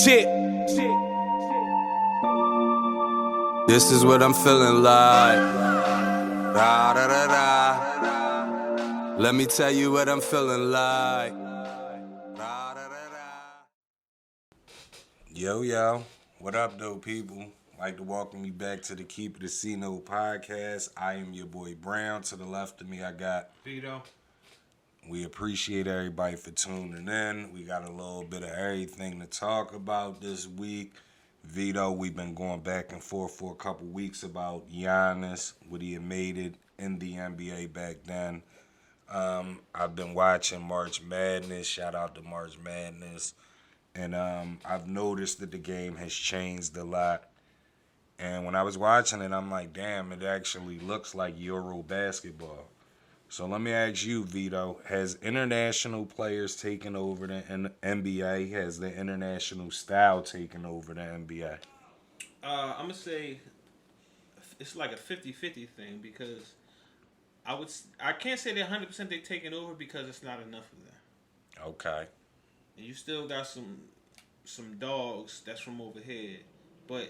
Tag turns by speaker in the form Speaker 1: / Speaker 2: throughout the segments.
Speaker 1: Shit. This is what I'm feeling like. Da, da, da, da. Let me tell you what I'm feeling like. Da, da, da, da.
Speaker 2: Yo, what up, though, people? Like to welcome you back to the Keep It a C-No podcast. I am your boy Brown. To the left of me, I got
Speaker 3: Vito.
Speaker 2: We appreciate everybody for tuning in. We got a little bit of everything to talk about this week. Vito, we've been going back and forth for a couple weeks about Giannis, what he had made it in the NBA back then. I've been watching March Madness. Shout out to March Madness. And I've noticed that the game has changed a lot. And when I was watching it, I'm like, damn, it actually looks like Euro basketball. So let me ask you, Vito, has international players taken over the NBA? Has the international style taken over the NBA?
Speaker 3: I'm going to say it's like a 50-50 thing because I can't say that 100% they're taking over because it's not enough of them.
Speaker 2: Okay.
Speaker 3: And you still got some dogs that's from overhead. But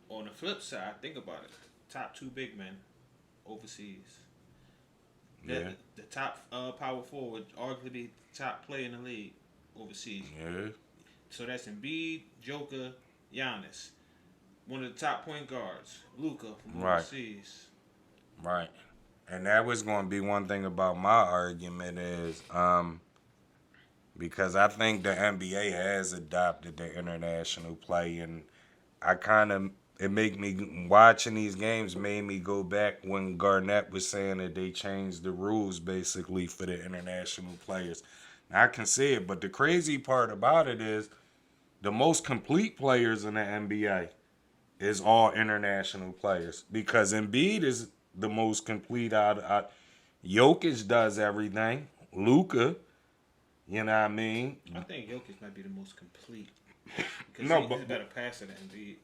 Speaker 3: on the flip side, think about it. Top two big men overseas.
Speaker 2: Yeah.
Speaker 3: The top power forward, arguably top player in the league overseas.
Speaker 2: Yeah.
Speaker 3: So that's Embiid, Joker, Giannis. One of the top point guards, Luka from overseas.
Speaker 2: Right. And that was going to be one thing about my argument is because I think the NBA has adopted the international play, and it made me, watching these games made me go back when Garnett was saying that they changed the rules basically for the international players. Now, I can see it, but the crazy part about it is the most complete players in the NBA is all international players because Embiid is the most complete out. Jokic does everything. Luka, you know what I mean?
Speaker 3: I think Jokic might be the most complete. Because he's a better passer than Embiid.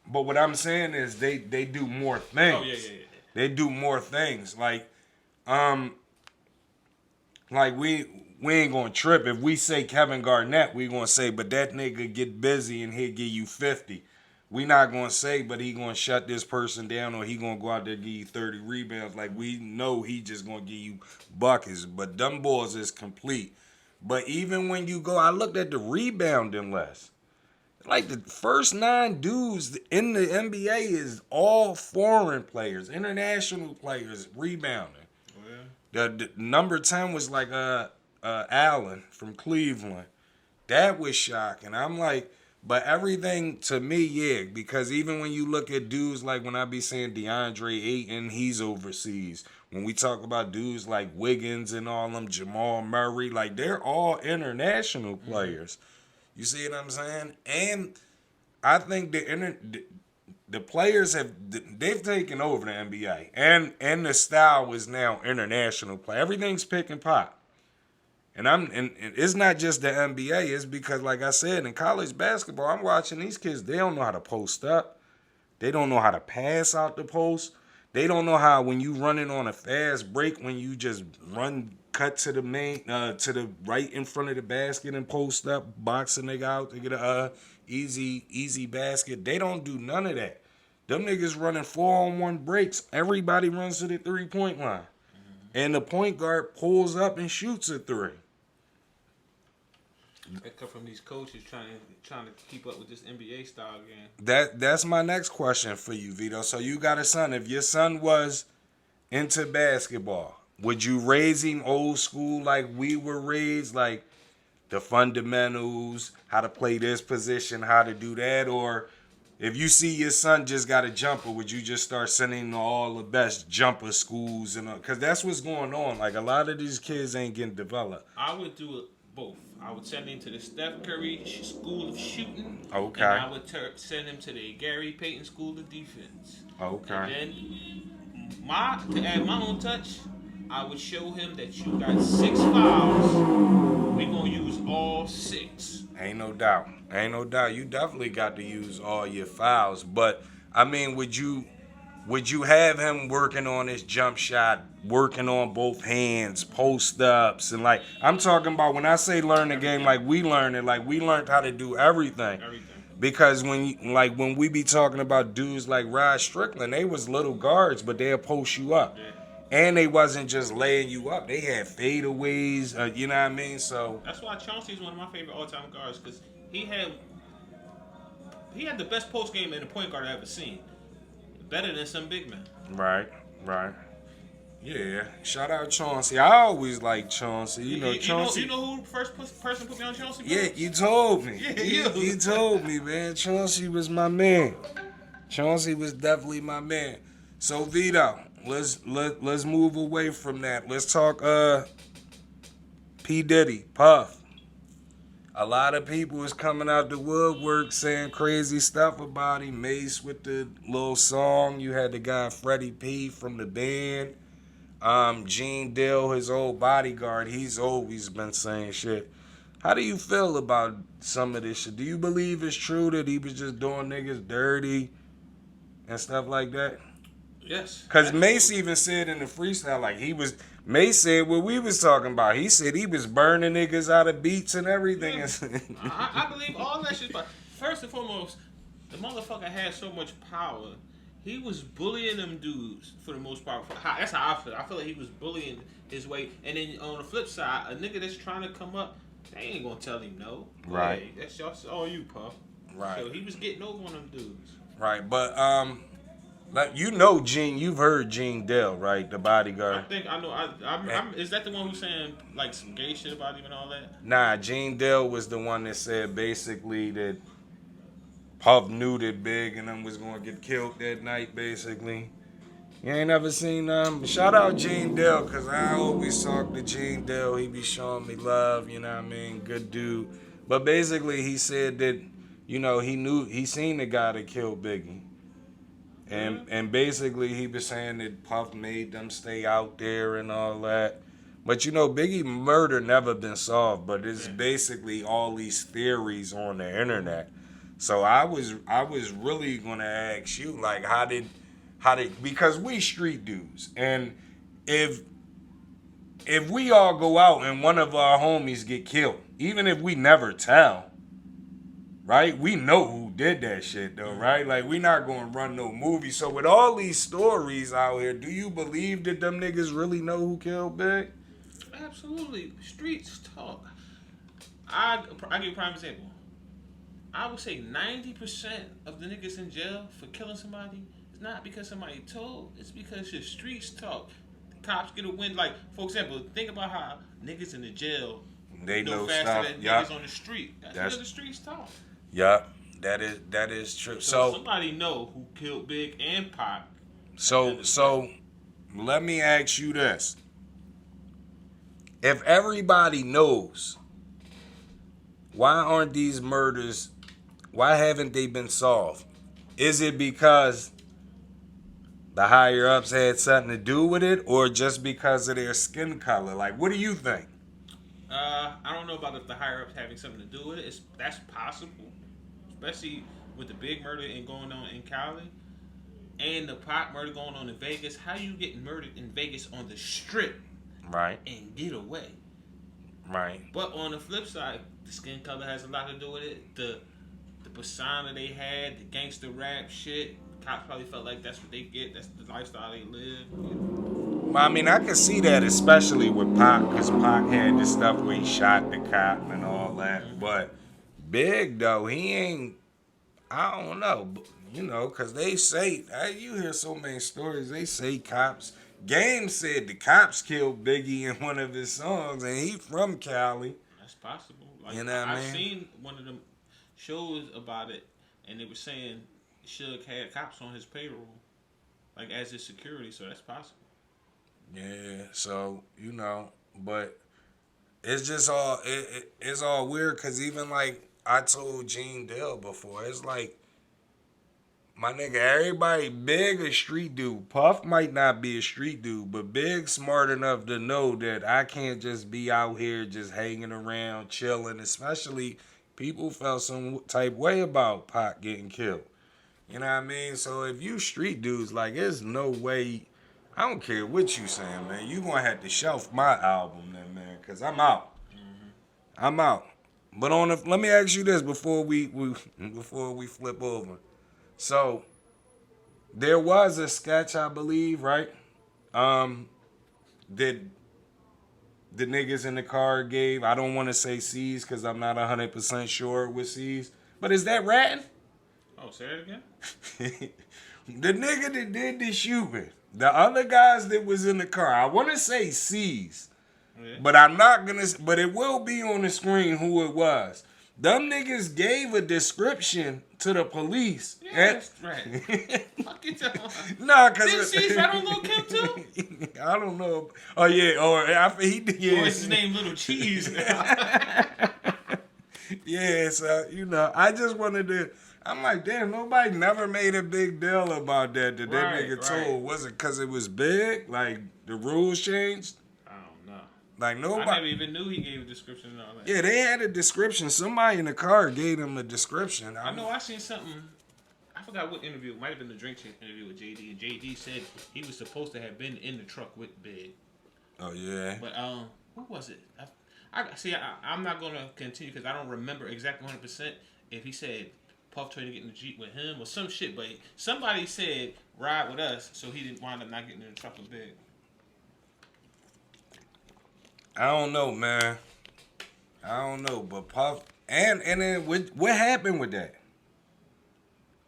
Speaker 2: But what I'm saying is they do more things.
Speaker 3: Oh, yeah.
Speaker 2: They do more things. Like we ain't gonna trip. If we say Kevin Garnett, we gonna say, but that nigga get busy and he'll give you 50. We not gonna say, but he gonna shut this person down or he gonna go out there and give you 30 rebounds. Like we know he just gonna give you buckets. But them boys is complete. But even when you go, I looked at the rebounding list. Like the first 9 dudes in the NBA is all foreign players, international players rebounding.
Speaker 3: Oh, yeah.
Speaker 2: The number 10 was like Allen from Cleveland. That was shocking. I'm like, but everything to me, yeah, because even when you look at dudes like when I be saying DeAndre Ayton, he's overseas. When we talk about dudes like Wiggins and all them, Jamal Murray, like they're all international players. You see what I'm saying? And I think the players they've taken over the NBA, and the style is now international play. Everything's pick and pop, and it's not just the NBA. It's because, like I said, in college basketball, I'm watching these kids. They don't know how to post up. They don't know how to pass out the post. They don't know how when you running on a fast break, when you just cut to the to the right in front of the basket and post up, box a nigga out to get a easy basket. They don't do none of that. Them niggas running 4-on-1 breaks. Everybody runs to the 3-point line. And the point guard pulls up and shoots a 3.
Speaker 3: That come from these coaches trying to keep up with this NBA style game.
Speaker 2: That's my next question for you, Vito. So you got a son. If your son was into basketball, would you raise him old school like we were raised, like the fundamentals, how to play this position, how to do that? Or if you see your son just got a jumper, would you just start sending him to all the best jumper schools? Because that's what's going on. Like a lot of these kids ain't getting developed.
Speaker 3: I would do it both. I would send him to the Steph Curry School of Shooting.
Speaker 2: Okay.
Speaker 3: And I would send him to the Gary Payton School of Defense.
Speaker 2: Okay.
Speaker 3: And then, to add my own touch, I would show him that you got 6 fouls. We're going to use all 6.
Speaker 2: Ain't no doubt. You definitely got to use all your fouls. But, I mean, would you have him working on his jump shot, working on both hands, post-ups, and I'm talking about when I say learn the game like we learned it, like we learned how to do everything. Because when we be talking about dudes like Rod Strickland, they was little guards, but they'll post you up.
Speaker 3: Yeah.
Speaker 2: And they wasn't just laying you up. They had fadeaways, you know what I mean? So
Speaker 3: That's why Chauncey's one of my favorite all-time guards because he had the best post game in a point guard I ever seen. Better than some big men.
Speaker 2: right. Yeah, shout out Chauncey. I always like Chauncey. You know, Chauncey.
Speaker 3: You know who first person put me on Chauncey?
Speaker 2: Yeah, you told me.
Speaker 3: Yeah,
Speaker 2: you told me, man. Chauncey was my man. Chauncey was definitely my man. So Vito, let's move away from that. Let's talk P. Diddy, Puff. A lot of people was coming out the woodwork saying crazy stuff about him. Mase with the little song. You had the guy Freddie P from the band. Gene Dill, his old bodyguard, he's always been saying shit. How do you feel about some of this shit? Do you believe it's true that he was just doing niggas dirty and stuff like that?
Speaker 3: Yes.
Speaker 2: Because Mase even said in the freestyle, like Mase said what we was talking about. He said he was burning niggas out of beats and everything.
Speaker 3: Yeah. I believe all that shit. But first and foremost, the motherfucker had so much power. He was bullying them dudes for the most part. That's how I feel. I feel like he was bullying his way. And then on the flip side, a nigga that's trying to come up, they ain't gonna tell him no.
Speaker 2: Right.
Speaker 3: Hey, that's all you, Puff.
Speaker 2: Right.
Speaker 3: So he was getting over on them dudes.
Speaker 2: Right, but like you know Gene, you've heard Gene Dill, right? The bodyguard.
Speaker 3: I know. Is that the one who's saying like some gay shit about him and all that?
Speaker 2: Nah, Gene Dill was the one that said basically that Puff knew that Big and them was gonna get killed that night, basically. You ain't never seen shout out Gene Dill, cause I always talk to Gene Dill. He be showing me love, you know what I mean? Good dude. But basically he said that, you know, he seen the guy that killed Biggie. And basically he was saying that Puff made them stay out there and all that. But you know, Biggie murder never been solved, but it's basically all these theories on the internet. So I was really gonna ask you, like, how did because we street dudes, and if we all go out and one of our homies get killed, even if we never tell, right? We know who did that shit though, right? Like we not gonna run no movie. So with all these stories out here, do you believe that them niggas really know who killed Big?
Speaker 3: Absolutely. Streets talk. I give you a prime example. I would say 90% of the niggas in jail for killing somebody is not because somebody told. It's because the streets talk. The cops get a wind. Like, for example, think about how niggas in the jail
Speaker 2: They know
Speaker 3: faster
Speaker 2: stuff.
Speaker 3: than
Speaker 2: Yup.
Speaker 3: niggas on the street. That's because the streets talk.
Speaker 2: Yup. That is true.
Speaker 3: So somebody know who killed Big and Pac.
Speaker 2: So let me ask you this. If everybody knows, why aren't these murders, why haven't they been solved? Is it because the higher ups had something to do with it, or just because of their skin color? Like, what do you think?
Speaker 3: I don't know about if the higher ups having something to do with it. That's possible, especially with the Big murder and going on in Cali, and the Pac murder going on in Vegas. How you get murdered in Vegas on the strip,
Speaker 2: right,
Speaker 3: and get away?
Speaker 2: Right.
Speaker 3: But on the flip side, the skin color has a lot to do with it. The persona they had, the gangster rap shit. The cops probably felt like that's what they get. That's the lifestyle they live.
Speaker 2: I mean, I can see that, especially with Pac, because Pac had this stuff where he shot the cop and all that. But Big, though, he ain't, I don't know, you know, because they say, you hear so many stories, they say cops. Game said the cops killed Biggie in one of his songs, and he from Cali.
Speaker 3: That's possible. Like,
Speaker 2: you know what I mean?
Speaker 3: I've seen one of them shows about it, and they were saying Suge had cops on his payroll, like as his security, so that's possible.
Speaker 2: Yeah, so, you know, but it's just all, it's all weird, because even like I told Gene Dill before, it's like, my nigga, everybody Big a street dude. Puff might not be a street dude, but Big smart enough to know that I can't just be out here just hanging around, chilling, especially people felt some type way about Pac getting killed. You know what I mean? So if you street dudes, like, there's no way, I don't care what you saying, man. You gonna have to shelf my album then, man, because I'm out. I'm out. But let me ask you this before we flip over. So there was a sketch, I believe, right? That the niggas in the car gave. I don't want to say C's because I'm not 100% sure with C's. But is that ratting?
Speaker 3: Oh, say that again?
Speaker 2: The nigga that did the shooting, the other guys that was in the car, I want to say C's.
Speaker 3: Yeah.
Speaker 2: But I'm not going to, but it will be on the screen who it was. Them niggas gave a description to the police.
Speaker 3: Yeah, that's right. Fuck you talking about?
Speaker 2: Nah, cause
Speaker 3: Didn't C's right on Lil Kim too?
Speaker 2: I don't know. Oh yeah, or he did. Yeah.
Speaker 3: Or is his name Little Cheese now?
Speaker 2: Yeah, so I just wanted to. I'm like, damn, nobody never made a big deal about that. That nigga told. Was it because it was big? Like the rules changed?
Speaker 3: I don't know.
Speaker 2: Like nobody.
Speaker 3: I never even knew he gave a description and all that.
Speaker 2: Yeah, they had a description. Somebody in the car gave him a description.
Speaker 3: I know I seen something. I forgot what interview. It might have been the Drink Champ interview with JD. And JD said he was supposed to have been in the truck with Big.
Speaker 2: Oh yeah.
Speaker 3: But who was it? I'm not gonna continue because I don't remember exactly 100% if he said Puff tried to get in the Jeep with him or some shit. But somebody said ride with us, so he didn't wind up not getting in the truck with Big.
Speaker 2: I don't know, man. I don't know, but Puff and then what happened with that?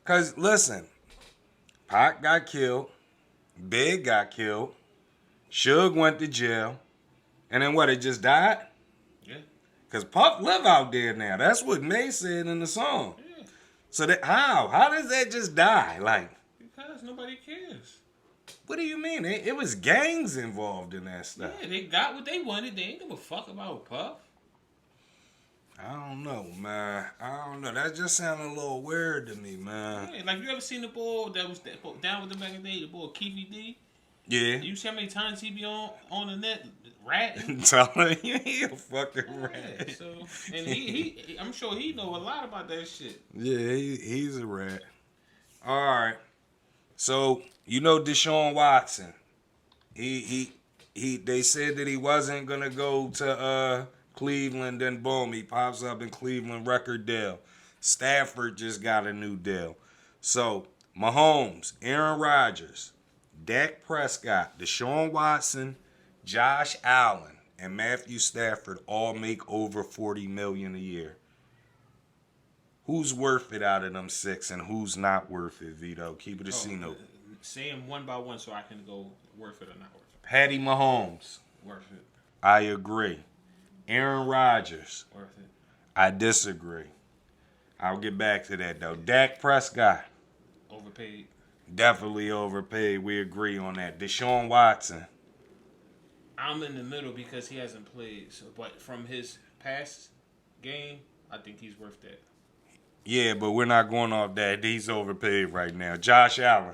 Speaker 2: Cause listen, Pac got killed, Big got killed, Suge went to jail, and then what? It just died.
Speaker 3: Yeah.
Speaker 2: Cause Puff live out there now. That's what Mase said in the song.
Speaker 3: Yeah.
Speaker 2: So that how does that just die? Like
Speaker 3: because nobody cares.
Speaker 2: What do you mean? It was gangs involved in that stuff.
Speaker 3: Yeah, they got what they wanted. They ain't give a fuck about Puff.
Speaker 2: I don't know, man. I don't know. That just sounded a little weird to me, man.
Speaker 3: Yeah, like you ever seen the boy that was down with the back in the day, the boy Keefy D?
Speaker 2: Yeah.
Speaker 3: You see how many times he be on the net ratting?
Speaker 2: Telling you he a fucking rat.
Speaker 3: Yeah, so and he I'm sure he know a lot about that shit.
Speaker 2: Yeah, he's a rat. All right. So Deshaun Watson. They said that he wasn't gonna go to Cleveland, then boom, he pops up in Cleveland, record deal. Stafford just got a new deal. So Mahomes, Aaron Rodgers, Dak Prescott, Deshaun Watson, Josh Allen, and Matthew Stafford all make over $40 million a year. Who's worth it out of them six, and who's not worth it, Vito? Keep it a C-note.
Speaker 3: Say them one by one so I can go worth it or not worth it.
Speaker 2: Patty Mahomes.
Speaker 3: Worth it.
Speaker 2: I agree. Aaron Rodgers.
Speaker 3: Worth it.
Speaker 2: I disagree. I'll get back to that, though. Dak Prescott.
Speaker 3: Overpaid.
Speaker 2: Definitely overpaid. We agree on that. Deshaun Watson.
Speaker 3: I'm in the middle because he hasn't played. So, but from his past game, I think he's worth that.
Speaker 2: Yeah, but we're not going off that. He's overpaid right now. Josh Allen.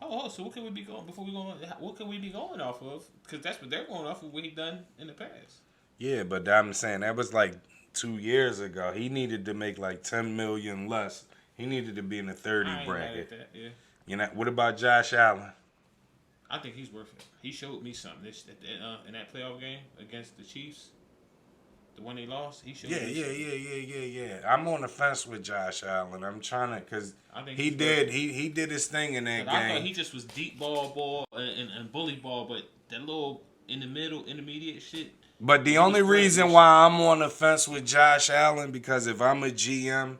Speaker 3: Oh, so what can we be going before we go? What can we be going off of? Because that's what they're going off of. What he done in the past.
Speaker 2: Yeah, but I'm saying that was like 2 years ago. He needed to make like $10 million less. He needed to be in the 30 bracket.
Speaker 3: That, yeah.
Speaker 2: What about Josh Allen?
Speaker 3: I think he's worth it. He showed me something in that playoff game against the Chiefs. The one they lost, he showed me something.
Speaker 2: Yeah. I'm on the fence with Josh Allen. I'm trying to, because he did his thing in that game.
Speaker 3: I thought he just was deep ball, and bully ball, but that little in the middle, intermediate shit.
Speaker 2: But the only reason why I'm on the fence with Josh Allen, because if I'm a GM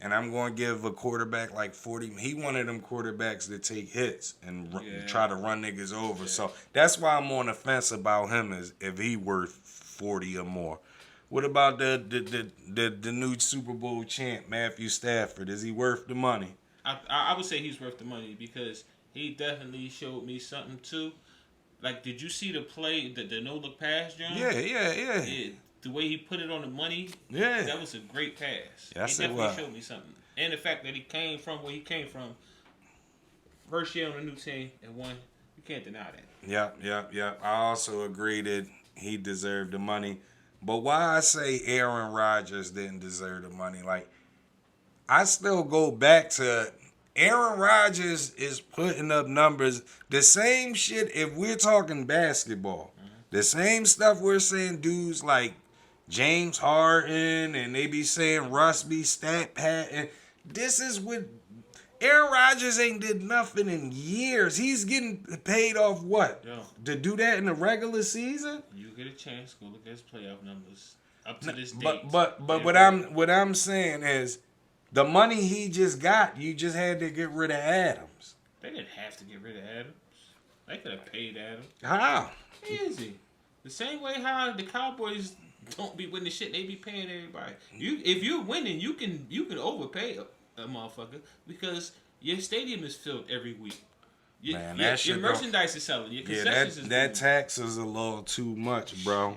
Speaker 2: and I'm going to give a quarterback like 40, he one of them quarterbacks that take hits and try to run niggas over. Yeah. So that's why I'm on the fence about him, is if he worth 40 or more. What about the new Super Bowl champ, Matthew Stafford? Is he worth the money?
Speaker 3: I would say he's worth the money because he definitely showed me something too. Like, did you see the play, the no-look pass, John?
Speaker 2: Yeah.
Speaker 3: The way he put it on the money, that was a great pass.
Speaker 2: Yes,
Speaker 3: he definitely showed me something. And the fact that he came from where he came from, first year on a new team and won, you can't deny that.
Speaker 2: Yep. I also agree that he deserved the money. But why I say Aaron Rodgers didn't deserve the money, like, I still go back to Aaron Rodgers is putting up numbers. The same shit, if we're talking basketball, the same stuff we're saying dudes like James Harden, and they be saying Russ be stat pat, and this is what Aaron Rodgers ain't did nothing in years. He's getting paid off what?
Speaker 3: Yo.
Speaker 2: To do that in the regular season?
Speaker 3: You get a chance, go look at his playoff numbers up to this date.
Speaker 2: But what I'm saying is the money he just got, you just had to get rid of Adams.
Speaker 3: They didn't have to get rid of Adams. They could have paid Adams.
Speaker 2: How?
Speaker 3: Easy. The same way how the Cowboys don't be winning shit, they be paying everybody. If you're winning, you can overpay a motherfucker because your stadium is filled every week. Your merchandise is selling. Your concessions is
Speaker 2: that tax is a little too much, bro.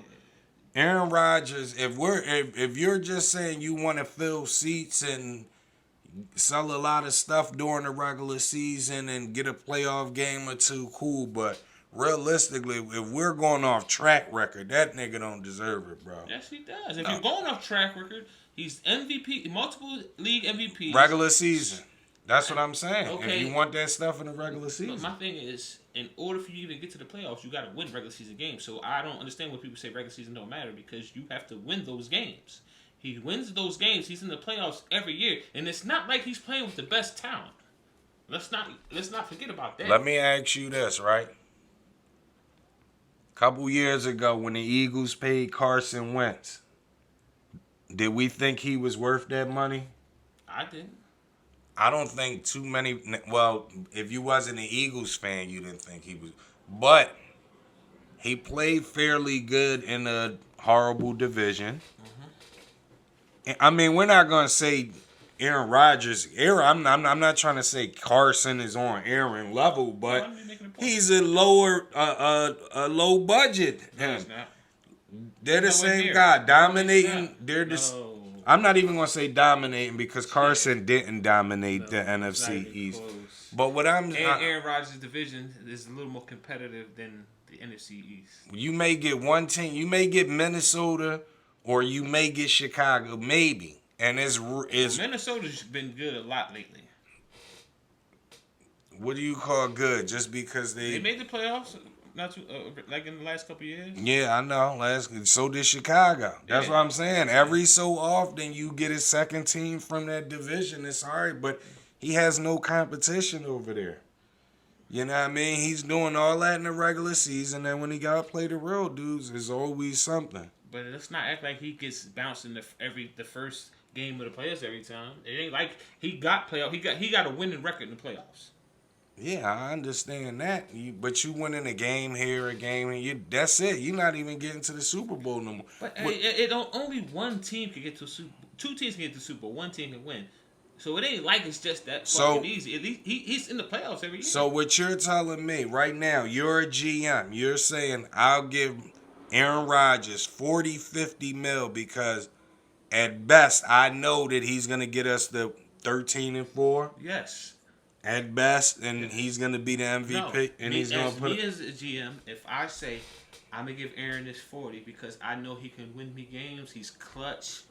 Speaker 2: Aaron Rodgers, if you're just saying you want to fill seats and sell a lot of stuff during the regular season and get a playoff game or two, cool. But realistically, if we're going off track record, that nigga don't deserve it, bro.
Speaker 3: Yes, he does. If you're going off track record, he's MVP, multiple league MVPs.
Speaker 2: Regular season. That's what I'm saying.
Speaker 3: Okay.
Speaker 2: If you want that stuff in the regular season.
Speaker 3: But my thing is, in order for you to even get to the playoffs, you got to win regular season games. So I don't understand when people say regular season don't matter because you have to win those games. He wins those games. He's in the playoffs every year, and it's not like he's playing with the best talent. Let's not forget about that.
Speaker 2: Let me ask you this, right? A couple years ago, when the Eagles paid Carson Wentz, did we think he was worth that money?
Speaker 3: I didn't.
Speaker 2: I don't think too many. Well, if you wasn't an Eagles fan, you didn't think he was. But he played fairly good in a horrible division. Mm-hmm. I mean, we're not gonna say Aaron Rodgers. I'm not trying to say Carson is on Aaron level, but he's a low budget.
Speaker 3: No, he's not.
Speaker 2: They're the same guy dominating. They're just. I'm not even gonna say dominating because Carson didn't dominate the NFC East. Close. But what
Speaker 3: Aaron Rodgers' division is a little more competitive than the NFC East.
Speaker 2: You may get one team. You may get Minnesota, or you may get Chicago, maybe. And
Speaker 3: Minnesota's been good a lot lately.
Speaker 2: What do you call good? Just because they
Speaker 3: made the playoffs. Not too, like in the last couple of years.
Speaker 2: Yeah, I know. So did Chicago. That's what I'm saying. Every so often you get a second team from that division. It's hard, but he has no competition over there. You know what I mean? He's doing all that in the regular season, and when he got to play the real dudes, there's always something.
Speaker 3: But let's not act like he gets bounced in the first game of the playoffs every time. It ain't like he got playoff. He got a winning record in the playoffs.
Speaker 2: Yeah, I understand that. But you winning a game here, a game here. That's it. You're not even getting to the Super Bowl no more.
Speaker 3: But only one team can get to Super Bowl. Two teams can get to Super Bowl. One team can win. So it ain't like it's just that fucking easy. At least he's in the playoffs every year. So
Speaker 2: what you're telling me right now, you're a GM. You're saying I'll give Aaron Rodgers 40, 50 mil because at best I know that he's going to get us the 13-4.
Speaker 3: Yes.
Speaker 2: At best, and he's gonna be the MVP, he's gonna put.
Speaker 3: Me as a GM, if I say I'm gonna give Aaron this 40 because I know he can win me games, he's clutch,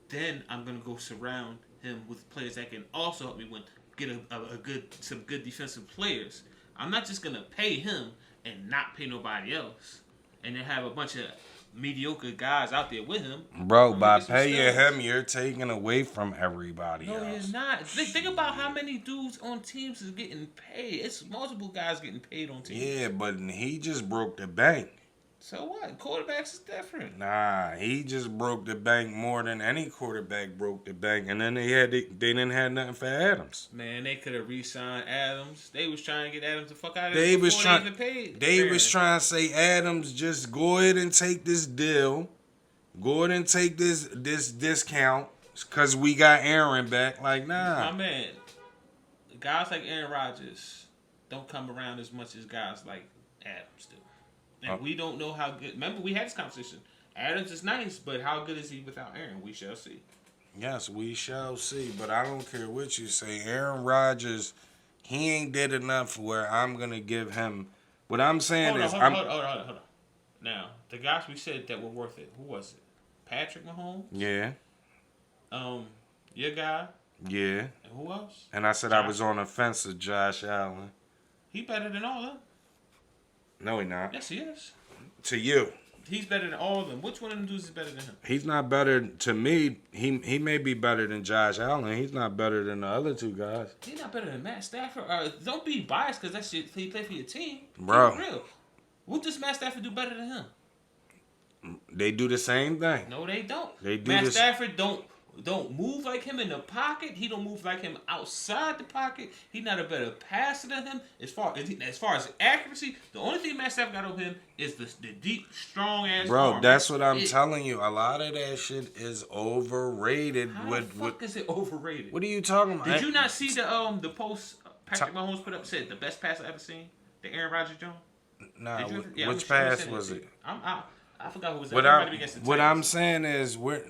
Speaker 3: then I'm gonna go surround him with players that can also help me win. Get some good defensive players. I'm not just gonna pay him and not pay nobody else, and then have a bunch of mediocre guys out there with him.
Speaker 2: Bro, by paying him, you're taking away from everybody else.
Speaker 3: No, you're not. Think about how many dudes on teams is getting paid. It's multiple guys getting paid on teams.
Speaker 2: Yeah, but he just broke the bank.
Speaker 3: So what? Quarterbacks is different.
Speaker 2: Nah, he just broke the bank more than any quarterback broke the bank, and then they didn't have nothing for Adams.
Speaker 3: Man, they could have re-signed Adams. They was trying to get Adams the fuck out of
Speaker 2: there. They was trying to say, Adams, just go ahead and take this deal. Go ahead and take this discount because we got Aaron back. Like, nah.
Speaker 3: My man, guys like Aaron Rodgers don't come around as much as guys like Adams do. And we don't know how good. Remember, we had this conversation. Adams is nice, but how good is he without Aaron? We shall see.
Speaker 2: Yes, we shall see. But I don't care what you say. Aaron Rodgers, he ain't did enough where I'm going to give him. What I'm saying is. Hold
Speaker 3: on. Now, the guys we said that were worth it, who was it? Patrick Mahomes?
Speaker 2: Yeah.
Speaker 3: Your guy?
Speaker 2: Yeah.
Speaker 3: And who else?
Speaker 2: And I said I was on the fence with Josh Allen.
Speaker 3: He better than all of them.
Speaker 2: No, he not.
Speaker 3: Yes, he is.
Speaker 2: To you.
Speaker 3: he's better than all of them. Which one of them dudes is better than him?
Speaker 2: He's not better to me. He may be better than Josh Allen. He's not better than the other two guys.
Speaker 3: He's not better than Matt Stafford. Don't be biased because that shit he played for your team.
Speaker 2: Bro.
Speaker 3: Keep it real. What does Matt Stafford do better than him?
Speaker 2: They do the same thing.
Speaker 3: No, they don't.
Speaker 2: They do
Speaker 3: Matt
Speaker 2: this.
Speaker 3: Stafford don't move like him in the pocket. He don't move like him outside the pocket. He's not a better passer than him. As far as accuracy, the only thing Matt Stafford got over him is the deep, strong ass.
Speaker 2: Bro,
Speaker 3: arm.
Speaker 2: that's what I'm telling you. A lot of that shit is overrated.
Speaker 3: How the fuck is it overrated?
Speaker 2: What are you talking about?
Speaker 3: Did you not see the post Patrick Mahomes put up? Said the best pass I ever seen. The Aaron Rodgers joint.
Speaker 2: Nah,
Speaker 3: Yeah,
Speaker 2: which pass was it?
Speaker 3: I forgot who was
Speaker 2: What,
Speaker 3: that.
Speaker 2: what I'm saying is we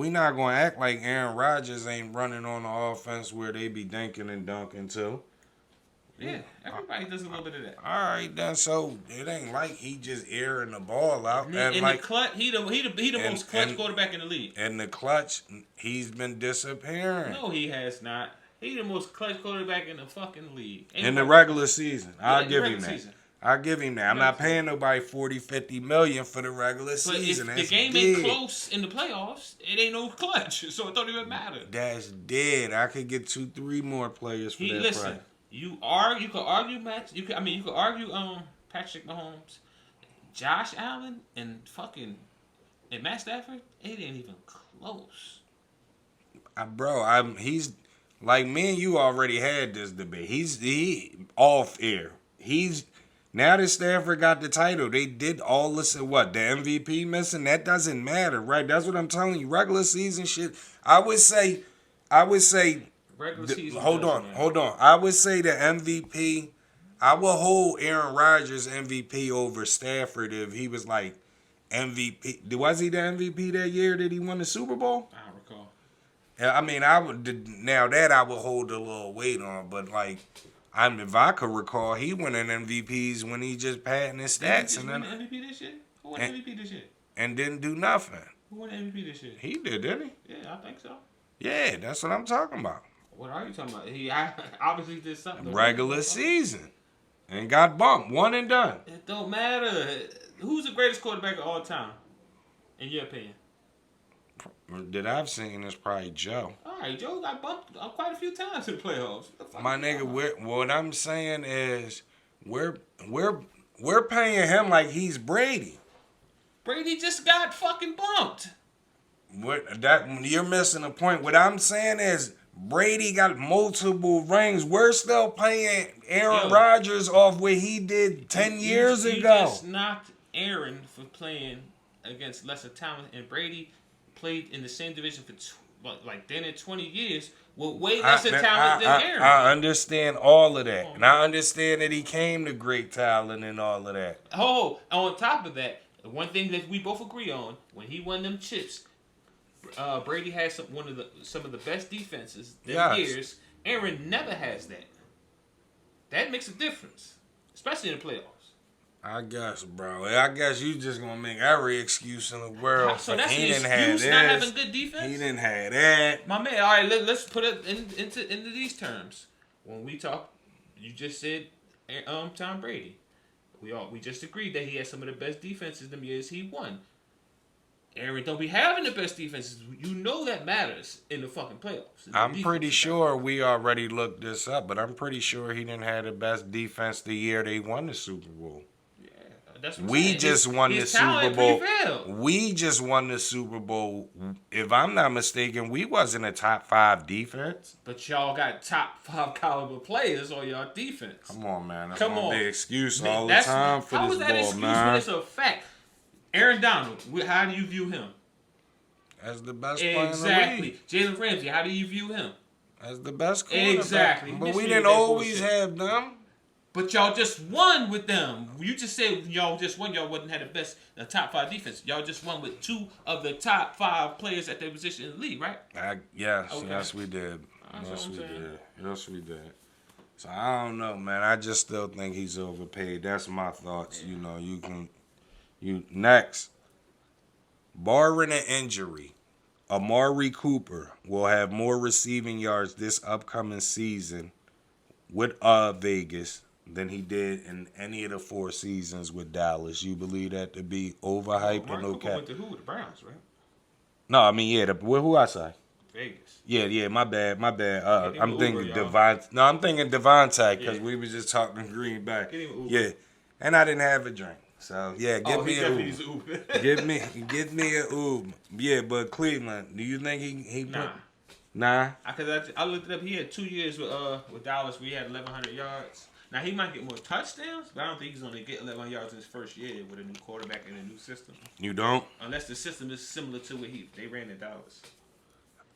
Speaker 2: not gonna act like Aaron Rodgers ain't running on the offense where they be dinking and dunking too.
Speaker 3: Yeah, everybody does a little bit of that.
Speaker 2: All right, then. So it ain't like he just airing the ball out. And
Speaker 3: in
Speaker 2: like
Speaker 3: the clutch, he the most clutch quarterback in the league.
Speaker 2: In the clutch, he's been disappearing.
Speaker 3: No, he has not. He the most clutch quarterback in the fucking league.
Speaker 2: In the regular season, I'll give him that.
Speaker 3: Season.
Speaker 2: I'll give him that. I'm not paying nobody 40, 50 million for the regular season.
Speaker 3: If
Speaker 2: That's
Speaker 3: the game
Speaker 2: dead.
Speaker 3: ain't close in the playoffs, it ain't no clutch, so it don't even matter.
Speaker 2: That's dead. I could get 2-3 more players for that
Speaker 3: Listen,
Speaker 2: price.
Speaker 3: you could argue Patrick Mahomes, Josh Allen, and Matt Stafford. It ain't even close.
Speaker 2: He's like me and you already had this debate. He off air. Now that Stafford got the title, they did all this and what? The MVP missing? That doesn't matter, right? That's what I'm telling you. Regular season shit. I would say
Speaker 3: Regular season.
Speaker 2: Hold on. I would say the MVP. I would hold Aaron Rodgers MVP over Stafford if he was like MVP. Was he the MVP that year that he won the Super Bowl?
Speaker 3: I don't recall.
Speaker 2: Yeah, I mean, I would now that I would hold a little weight on, but like. If I could recall, he winning MVPs when he just padding his stats
Speaker 3: Who won the MVP this year? Who won MVP this year?
Speaker 2: And didn't do nothing.
Speaker 3: Who won MVP this year?
Speaker 2: He did, didn't he?
Speaker 3: Yeah, I think so.
Speaker 2: Yeah, that's what I'm talking about.
Speaker 3: What are you talking about? He obviously did something.
Speaker 2: Regular season. And got bumped. One and done.
Speaker 3: It don't matter. Who's the greatest quarterback of all time, in your opinion?
Speaker 2: That I've seen is probably Joe.
Speaker 3: All right, Joe got bumped quite a few times in the playoffs.
Speaker 2: My nigga, what I'm saying is we're paying him like he's Brady.
Speaker 3: Brady just got fucking bumped.
Speaker 2: You're missing a point. What I'm saying is Brady got multiple rings. We're still paying Aaron Rodgers off what he did 10 years ago.
Speaker 3: He just knocked Aaron for playing against lesser talent, and Brady played in the same division for 20 years with way lesser talent than Aaron.
Speaker 2: I understand all of that. And I understand that he came to great talent and all of that.
Speaker 3: Oh, on top of that, one thing that we both agree on, when he won them chips, Brady had some of the best defenses them years. Aaron never has that. That makes a difference, especially in the playoffs.
Speaker 2: I guess, bro. I guess you just gonna make every excuse in the world.
Speaker 3: So that's
Speaker 2: he
Speaker 3: the
Speaker 2: didn't have
Speaker 3: excuse,
Speaker 2: this.
Speaker 3: not having good defense?
Speaker 2: He didn't have that.
Speaker 3: My man, all right, let's put it into these terms. When we talk, you just said Tom Brady. We just agreed that he had some of the best defenses them years he won. Aaron don't be having the best defenses. You know that matters in the fucking playoffs.
Speaker 2: I'm pretty sure we already looked this up, but I'm pretty sure he didn't have the best defense the year they won the Super Bowl.
Speaker 3: That's what
Speaker 2: We just won the Super Bowl.
Speaker 3: Prevailed.
Speaker 2: We just won the Super Bowl. If I'm not mistaken, we wasn't a top 5 defense.
Speaker 3: But y'all got top 5 caliber players on y'all defense.
Speaker 2: Come on, man. That's
Speaker 3: Come
Speaker 2: my
Speaker 3: on.
Speaker 2: big excuse all the time for
Speaker 3: how
Speaker 2: this
Speaker 3: is that
Speaker 2: ball,
Speaker 3: excuse
Speaker 2: man.
Speaker 3: when it's a fact? Aaron Donald, how do you view him?
Speaker 2: As the best player in the league.
Speaker 3: Jalen Ramsey, how do you view him?
Speaker 2: As the best quarterback.
Speaker 3: Exactly.
Speaker 2: But we didn't always have them.
Speaker 3: But y'all just won with them. You just said y'all just won. Y'all wouldn't have the top 5 defense. Y'all just won with 2 of the top 5 players at their position in the league, right?
Speaker 2: Yes,
Speaker 3: Okay.
Speaker 2: yes we did.
Speaker 3: That's what I'm saying.
Speaker 2: Yes we did. So I don't know, man. I just still think he's overpaid. That's my thoughts.
Speaker 3: Yeah.
Speaker 2: You next. Barring an injury, Amari Cooper will have more receiving yards this upcoming season with Vegas than he did in any of the 4 seasons with Dallas. You believe that to be overhyped or no cap?
Speaker 3: Went to who? The Browns, right?
Speaker 2: No, I mean, yeah, who I say?
Speaker 3: Vegas.
Speaker 2: Yeah, my bad.
Speaker 3: Get him
Speaker 2: I'm thinking
Speaker 3: Uber, y'all.
Speaker 2: Devontae. No, I'm thinking Devontae because
Speaker 3: Yeah.
Speaker 2: we was just talking Green Bay.
Speaker 3: Get him Uber.
Speaker 2: Yeah, and I didn't have a drink, so yeah, give me an Uber.
Speaker 3: Uber.
Speaker 2: Give me an Uber. Yeah, but Cleveland, do you think he put?
Speaker 3: Nah.
Speaker 2: Nah.
Speaker 3: Because I looked it up. He had 2 years with Dallas. We had 1,100 yards. Now he might get more touchdowns, but I don't think he's going to get 1,100 yards in his first year with a new quarterback and a new system.
Speaker 2: You don't?
Speaker 3: Unless the system is similar to what they ran in Dallas.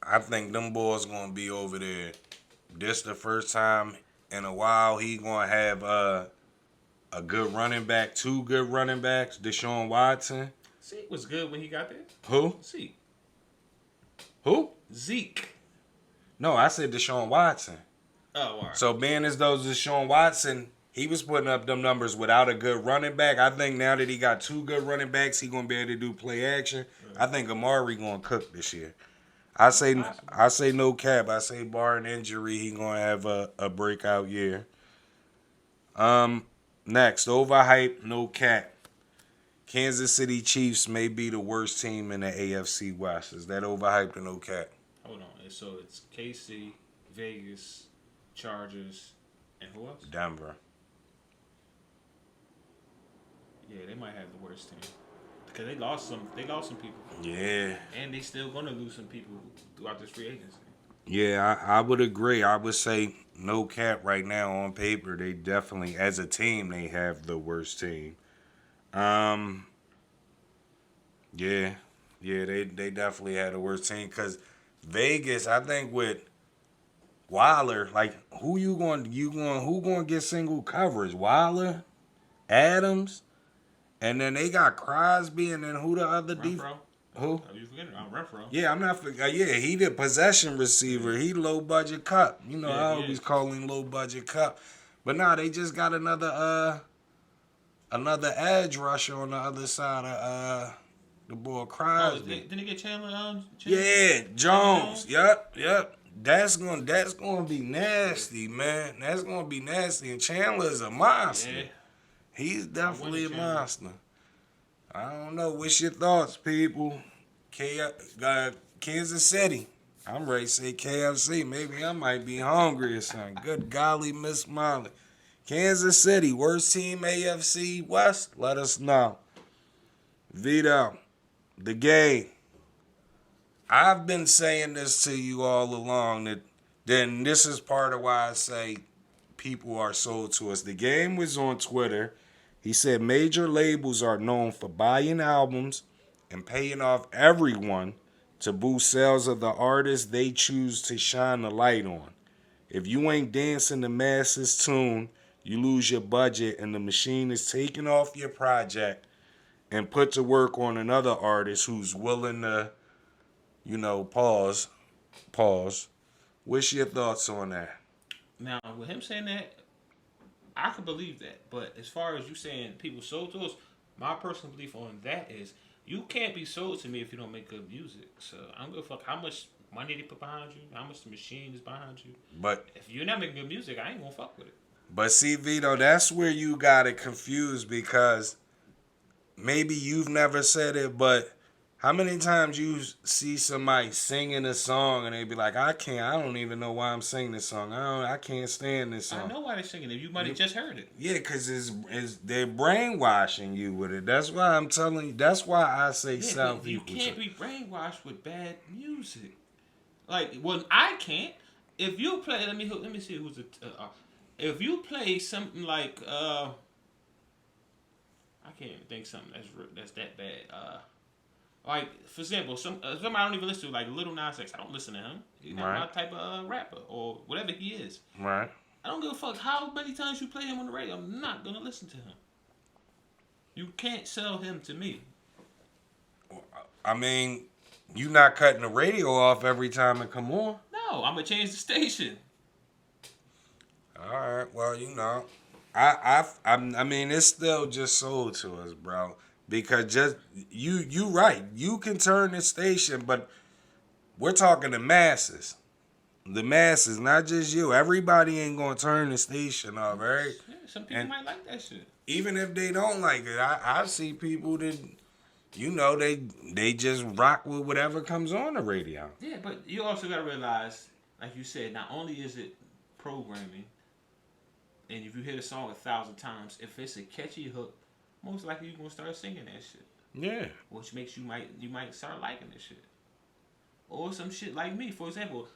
Speaker 2: I think them boys gonna be over there. This the first time in a while he gonna have a good running back, 2 good running backs. Deshaun Watson.
Speaker 3: Zeke was good when he got there.
Speaker 2: Who?
Speaker 3: Zeke.
Speaker 2: Who?
Speaker 3: Zeke.
Speaker 2: No, I said Deshaun Watson.
Speaker 3: Oh, all right.
Speaker 2: So being as though Deshaun Watson, he was putting up them numbers without a good running back. I think now that he got 2 good running backs, he gonna be able to do play action. I think Amari gonna cook this year. I say no cap. I say barring injury, he gonna have a breakout year. Next, overhyped, no cap. Kansas City Chiefs may be the worst team in the AFC West. Is that overhyped or no cap?
Speaker 3: Hold on. So it's KC, Vegas, Chargers, and who else?
Speaker 2: Denver.
Speaker 3: Yeah, they might have the worst team because they lost some people.
Speaker 2: Yeah.
Speaker 3: And they still gonna lose some people throughout this free agency.
Speaker 2: Yeah, I would agree. I would say no cap right now on paper. They definitely, as a team, they have the worst team. Yeah, they definitely had the worst team because Vegas, I think with Wilder, like who going get single coverage? Wilder, Adams, and then they got Crosby, and then who the other
Speaker 3: Renfro.
Speaker 2: Who?
Speaker 3: Are you forgetting? Renfro.
Speaker 2: Yeah, I'm not. Yeah, he the possession receiver. He low budget cup. You know,
Speaker 3: Yeah,
Speaker 2: I always call him low budget cup. But nah, they just got another edge rusher on the other side of the boy Crosby.
Speaker 3: Didn't he get Chandler?
Speaker 2: Yeah, Jones. Yep. That's gonna be nasty, man. That's gonna be nasty. And Chandler's a monster.
Speaker 3: Yeah.
Speaker 2: He's definitely a monster. I don't know. What's your thoughts, people? Kansas City. I'm ready to say KFC. Maybe I might be hungry or something. Good golly, Miss Molly. Kansas City, worst team AFC West? Let us know. Vito, the game. I've been saying this to you all along. Then this is part of why I say people are sold to us. The game was on Twitter. He said major labels are known for buying albums and paying off everyone to boost sales of the artists they choose to shine the light on. If you ain't dancing the Mase's tune, you lose your budget and the machine is taking off your project and put to work on another artist who's willing to, pause. What's your thoughts on that?
Speaker 3: Now, with him saying that, I could believe that. But as far as you saying people sold to us, my personal belief on that is you can't be sold to me if you don't make good music. So I'm gonna fuck how much money they put behind you, how much the machine is behind you.
Speaker 2: But
Speaker 3: if you're not making good music, I ain't gonna fuck with it.
Speaker 2: But see, Vito, that's where you got it confused because maybe you've never said it, but how many times you see somebody singing a song and they be like, I don't even know why I'm singing this song. I can't stand this song.
Speaker 3: I know why they're singing it. You might have just heard it.
Speaker 2: Yeah, because they're brainwashing you with it. That's why I'm telling you. That's why I say South
Speaker 3: You
Speaker 2: people.
Speaker 3: can't be brainwashed with bad music. I can't. If you play, let me see who's the. If you play something like, I can't even think something that's that bad. Like, for example, somebody I don't even listen to, like Little Nas X. I don't listen to him. He's not my type of rapper or whatever he is.
Speaker 2: Right.
Speaker 3: I don't give a fuck how many times you play him on the radio. I'm not going to listen to him. You can't sell him to me.
Speaker 2: I mean, you not cutting the radio off every time it come on.
Speaker 3: No, I'm going to change the station.
Speaker 2: All right. Well, I mean, it's still just sold to us, bro. Because just you right. You can turn the station, but we're talking the masses. the masses, not just you. Everybody ain't gonna turn the station off, right?
Speaker 3: Yeah, some people might like that shit.
Speaker 2: Even if they don't like it, I see people that, you know, they just rock with whatever comes on the radio.
Speaker 3: Yeah, but you also gotta realize, like you said, not only is it programming, and if you hear the song 1,000 times, if it's a catchy hook, most likely you're gonna start singing that shit.
Speaker 2: Yeah.
Speaker 3: Which makes you might start liking this shit. Or some shit like me, for example,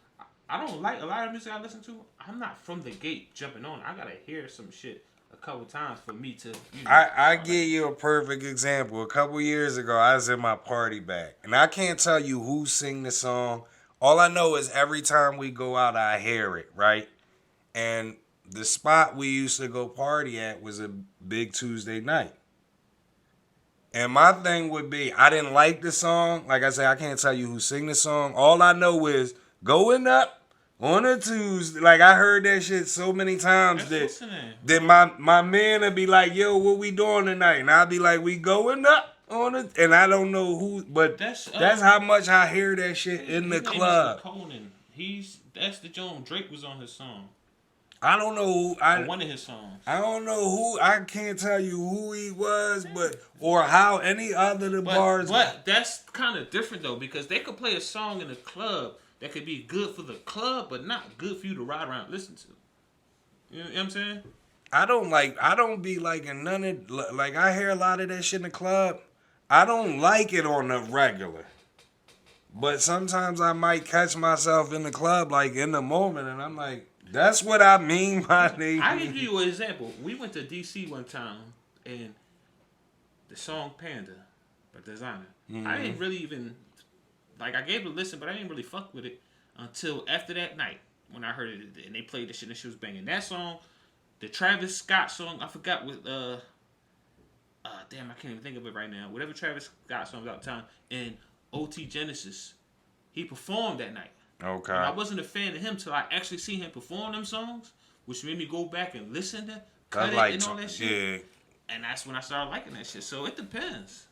Speaker 3: I don't like a lot of music I listen to. I'm not from the gate jumping on. I gotta hear some shit a couple times for me to.
Speaker 2: I give you a perfect example. A couple years ago, I was in my party bag, and I can't tell you who sing the song. All I know is every time we go out, I hear it, right? And the spot we used to go party at was a big Tuesday night. And my thing would be, I didn't like the song. Like I said, I can't tell you who sing the song. All I know is going up on a Tuesday. Like, I heard that shit so many times that my man would be like, yo, what we doing tonight? And I'd be like, we going up on it. And I don't know who, but that's how much I hear that shit in the club.
Speaker 3: Conan. That's the Joan Drake was on his song.
Speaker 2: I don't know who
Speaker 3: one of his songs.
Speaker 2: I don't know who. I can't tell you who he was, or how any other bars.
Speaker 3: But that's kind of different though, because they could play a song in a club that could be good for the club, but not good for you to ride around and listen to. You know what I'm saying?
Speaker 2: I don't be liking none of, like, I hear a lot of that shit in the club. I don't like it on the regular. But sometimes I might catch myself in the club, like, in the moment, and I'm like, that's what I mean by the...
Speaker 3: I give you an example. We went to D.C. one time, and the song Panda by Designer, I didn't really even... Like, I gave it a listen, but I didn't really fuck with it until after that night when I heard it, and they played the shit and she was banging. That song, the Travis Scott song, I forgot what... damn, I can't even think of it right now. Whatever Travis Scott song was out of time, and OT Genesis, he performed that night.
Speaker 2: Okay.
Speaker 3: And I wasn't a fan of him till I actually see him perform them songs, which made me go back and listen to cut it and all that shit. Yeah. And that's when I started liking that shit. So it depends.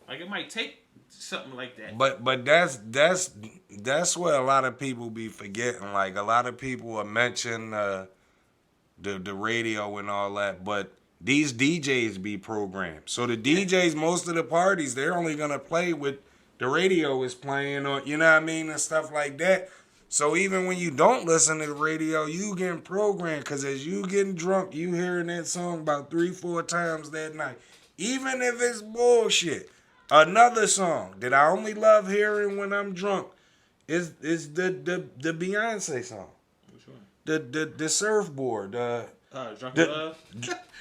Speaker 3: Like, it might take something like that.
Speaker 2: But that's what a lot of people be forgetting. Like, a lot of people will mention the radio and all that, but these DJs be programmed. So the DJs, most of the parties, they're only gonna play with the radio is playing, or, you know what I mean, and stuff like that. So even when you don't listen to the radio, you getting programmed, because as you getting drunk, you hearing that song about 3-4 times that night. Even if it's bullshit. Another song that I only love hearing when I'm drunk is the Beyonce song.
Speaker 3: Which one?
Speaker 2: The surfboard.
Speaker 3: Drunk Love?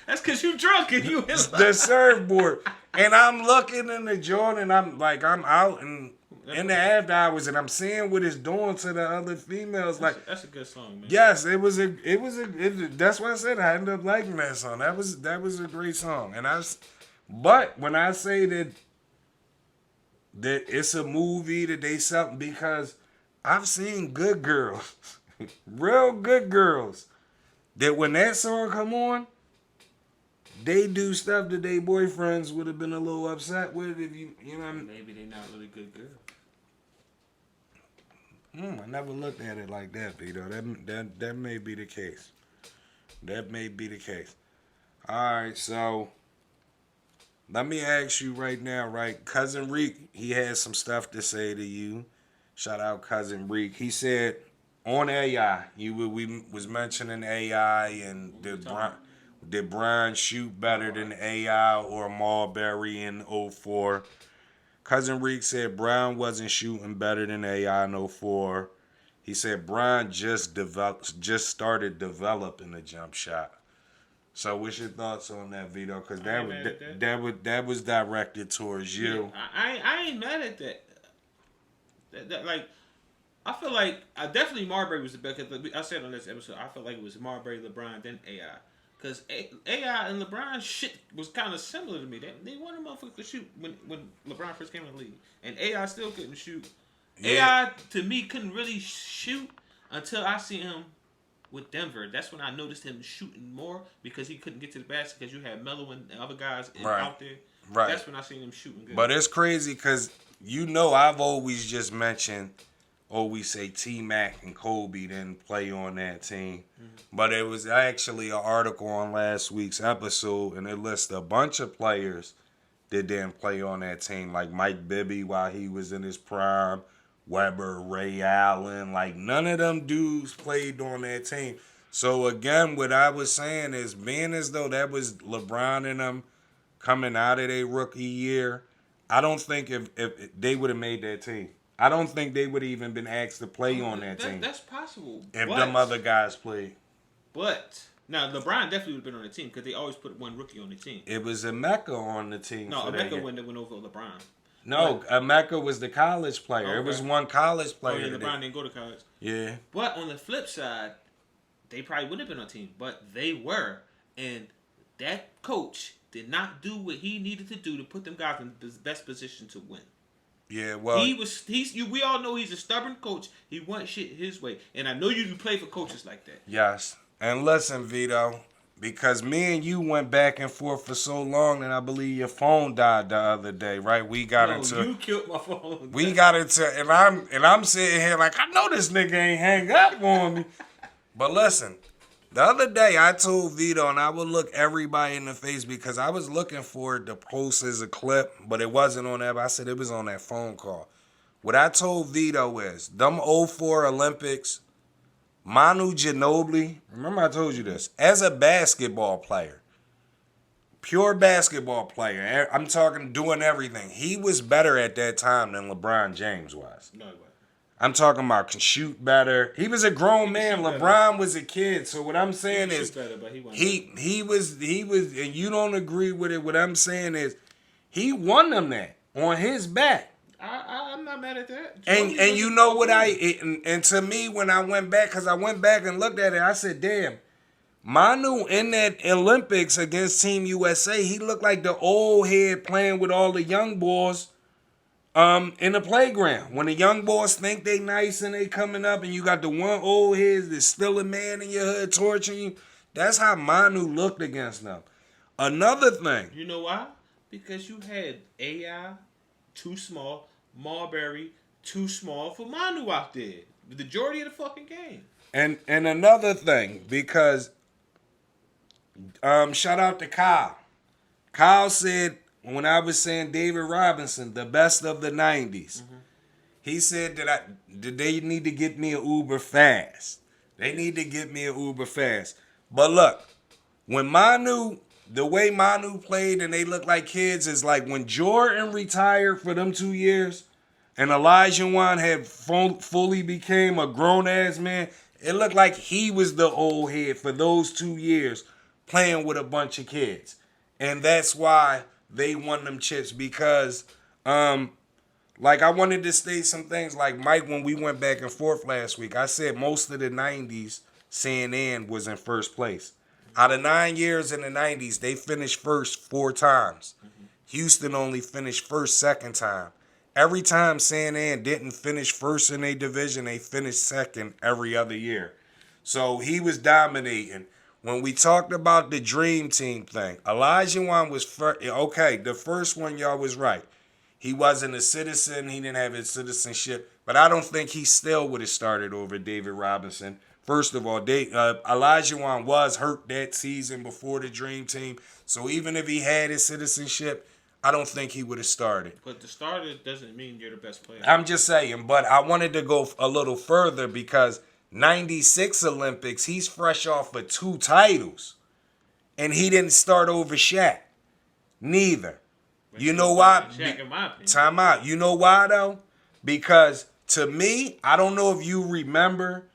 Speaker 3: That's because you drunk and you
Speaker 2: the surfboard. And I'm looking in the joint, and I'm out in the after hours, and I'm seeing what it's doing to the other females.
Speaker 3: That's a good song, man.
Speaker 2: Yes, that's why I said I ended up liking that song. That was a great song. But when I say that it's a movie that they something, because I've seen good girls, real good girls, that when that song come on, they do stuff that their boyfriends would have been a little upset with if you know what I mean?
Speaker 3: Maybe they not really good girls.
Speaker 2: I never looked at it like that, Vito. That may be the case. That may be the case. All right, so let me ask you right now, right? Cousin Reek, he has some stuff to say to you. Shout out Cousin Reek. He said on AI, we was mentioning AI and did Brian shoot better than AI or Marbury in 04? Cousin Reek said Brian wasn't shooting better than AI in 04. He said Brian just started developing a jump shot. So what's your thoughts on that, Vito? Because that was directed towards you.
Speaker 3: Yeah, I ain't mad at that. That like, I feel like definitely Marbury was the best. I said on this episode, I felt like it was Marbury, LeBron, then AI. Because AI and LeBron shit was kind of similar to me. They wanted motherfuckers to shoot when LeBron first came in the league. And AI still couldn't shoot. Yeah. AI, to me, couldn't really shoot until I see him with Denver. That's when I noticed him shooting more, because he couldn't get to the basket because you had Melo and other guys out there. Right. That's when I seen him shooting good.
Speaker 2: But it's crazy because, I've always just mentioned we say T-Mac and Kobe didn't play on that team. But it was actually an article on last week's episode, and it lists a bunch of players that didn't play on that team, like Mike Bibby while he was in his prime, Webber, Ray Allen. Like, none of them dudes played on that team. So, again, what I was saying is, being as though that was LeBron and them coming out of their rookie year, I don't think if they would have made that team. I don't think they would have even been asked to play on that team.
Speaker 3: That's possible.
Speaker 2: If them other guys played.
Speaker 3: But now LeBron definitely would have been on the team because they always put one rookie on the team.
Speaker 2: It was Emeka on the team.
Speaker 3: No, Emeka went over LeBron.
Speaker 2: No, Emeka was the college player.
Speaker 3: Okay.
Speaker 2: It was one college player.
Speaker 3: Oh, yeah, LeBron didn't go to college.
Speaker 2: Yeah.
Speaker 3: But on the flip side, they probably would have been on the team, but they were, and that coach did not do what he needed to do to put them guys in the best position to win.
Speaker 2: Yeah, well,
Speaker 3: we all know he's a stubborn coach. He wants shit his way, and I know you play for coaches like that.
Speaker 2: Yes, and listen, Vito, because me and you went back and forth for so long, and I believe your phone died the other day, right? We got into
Speaker 3: you killed my phone.
Speaker 2: We got into, and I'm sitting here like I know this nigga ain't hang up on me, but listen. The other day, I told Vito, and I would look everybody in the face because I was looking for it to post as a clip, but it wasn't on that. I said it was on that phone call. What I told Vito is, them '04 Olympics, Manu Ginobili, remember I told you this, as a basketball player, pure basketball player, I'm talking doing everything, he was better at that time than LeBron James was.
Speaker 3: No, he wasn't.
Speaker 2: I'm talking about can shoot better. He was a grown man. LeBron was a kid. So what I'm saying is he was and you don't agree with it. What I'm saying is he won them that on his back.
Speaker 3: I'm not mad at that.
Speaker 2: And you know what and to me when I went back, because I went back and looked at it, I said, damn, Manu in that Olympics against Team USA, he looked like the old head playing with all the young boys. In the playground, when the young boys think they nice and they coming up, and you got the one old head that's still a man in your hood torturing you, that's how Manu looked against them. Another thing,
Speaker 3: you know why? Because you had AI too small, Marbury too small for Manu out there. The majority of the fucking game.
Speaker 2: And another thing, because shout out to Kyle. Kyle said, when I was saying David Robinson, the best of the 90s, he said that they need to get me an Uber fast. They need to get me an Uber fast. But look, when Manu, the way Manu played and they look like kids is like when Jordan retired for them 2 years and Olajuwon had fully became a grown-ass man, it looked like he was the old head for those 2 years playing with a bunch of kids. And that's why they won them chips because, like I wanted to state some things like Mike when we went back and forth last week. I said most of the 90s, CNN was in first place. Out of 9 years in the 90s, they finished first 4 times. Houston only finished first second time. Every time CNN didn't finish first in a division, they finished second every other year. So he was dominating. When we talked about the Dream Team thing, Olajuwon was first. Okay, the first one y'all was right. He wasn't a citizen. He didn't have his citizenship. But I don't think he still would have started over David Robinson. First of all, Olajuwon was hurt that season before the Dream Team. So even if he had his citizenship, I don't think he would have started.
Speaker 3: But the starter doesn't mean you're the best player.
Speaker 2: I'm just saying. But I wanted to go a little further because 96 Olympics, he's fresh off of 2 titles. And he didn't start over Shaq. Neither. But you know why?
Speaker 3: Shaq, in my opinion.
Speaker 2: Time out. You know why, though? Because to me, I don't know if you remember,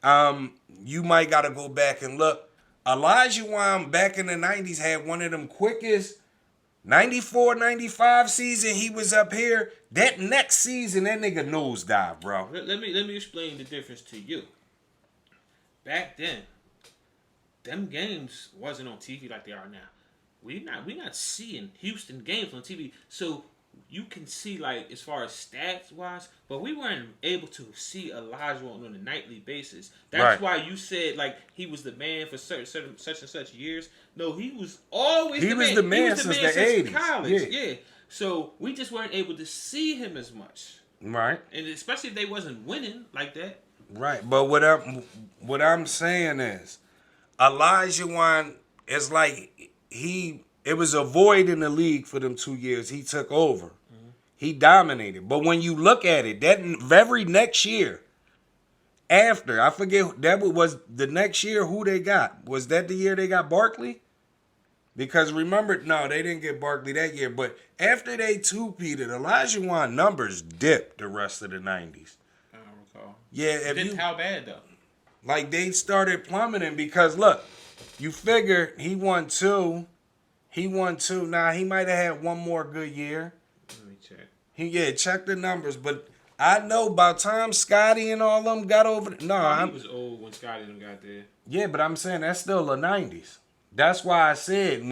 Speaker 2: you might got to go back and look. Olajuwon back in the 90s had one of them quickest 94, 95 season. He was up here. That next season, that nigga nosedive, bro.
Speaker 3: Let me explain the difference to you. Back then, them games wasn't on TV like they are now. We not seeing Houston games on TV, so you can see like as far as stats wise, but we weren't able to see Olajuwon on a nightly basis. That's why you said like he was the man for certain such and such years. No, he was always the man. He was the man since college. Yeah. So we just weren't able to see him as much.
Speaker 2: Right.
Speaker 3: And especially if they wasn't winning like that.
Speaker 2: Right. But what I'm saying is, Elijah Wan is like it was a void in the league for them 2 years. He took over. He dominated. But when you look at it, that very next year, after, I forget, that was the next year who they got. Was that the year they got Barkley? Because remember, no, they didn't get Barkley that year. But after they two-peated, Elijah Wan numbers dipped the rest of the 90s.
Speaker 3: I don't recall.
Speaker 2: Yeah,
Speaker 3: How bad though?
Speaker 2: like they started plummeting because look, you figure he won two. Now he might have had one more good year.
Speaker 3: Let me check.
Speaker 2: Check the numbers. But I know by the time Scotty and all them got over,
Speaker 3: He was old when Scotty and them got there.
Speaker 2: Yeah, but I'm saying that's still the 90s. That's why I said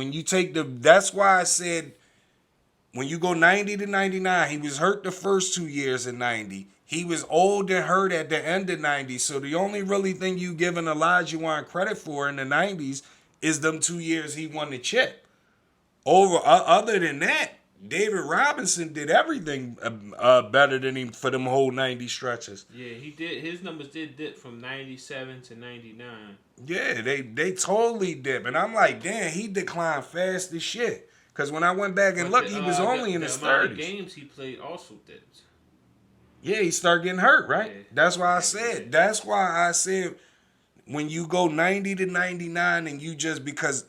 Speaker 2: that's why I said when you go 90 to 99, he was hurt the first 2 years in 90. He was old and hurt at the end of 90. So the only really thing you giving Elijah Wan credit for in the 90s is them 2 years he won the chip. Other than that, David Robinson did everything better than him for them whole 90 stretches.
Speaker 3: Yeah, he did. His numbers did dip from 97 to 99.
Speaker 2: Yeah, they totally dip. And I'm like, damn, he declined fast as shit. Because when I went back and looked, he was only in his 30s.
Speaker 3: The games he played also dipped.
Speaker 2: Yeah, he started getting hurt, right?
Speaker 3: Yeah.
Speaker 2: That's why I said when you go 90 to 99 and you just, because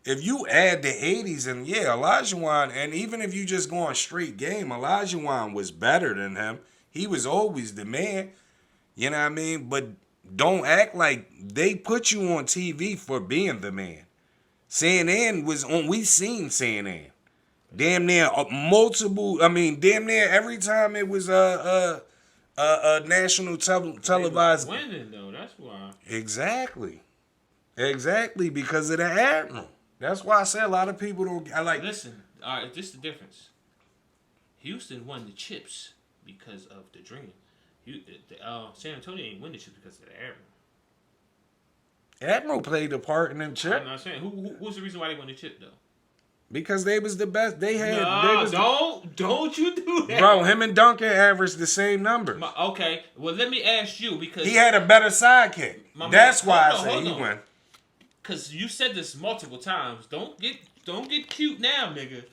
Speaker 2: if you add the 80s and Elijah Wan, and even if you just go on straight game, Elijah Wan was better than him. He was always the man. You know what I mean? But don't act like they put you on TV for being the man. CNN was on, we seen CNN. Damn near damn near every time it was a national televised.
Speaker 3: Winning though, that's why.
Speaker 2: Exactly, because of the Admiral. That's why I say a lot of people don't. I like.
Speaker 3: Listen, all right, this is the difference. Houston won the chips because of the dream. San Antonio ain't win the chips because of the Admiral.
Speaker 2: Admiral played a part in them chips.
Speaker 3: I'm not saying who's the reason why they won the chip though.
Speaker 2: Because they was the best. They had.
Speaker 3: Don't you do that,
Speaker 2: bro. Him and Duncan averaged the same numbers.
Speaker 3: Okay, well let me ask you because
Speaker 2: he had a better sidekick. That's why I say he won.
Speaker 3: Because you said this multiple times. Don't get cute now, nigga.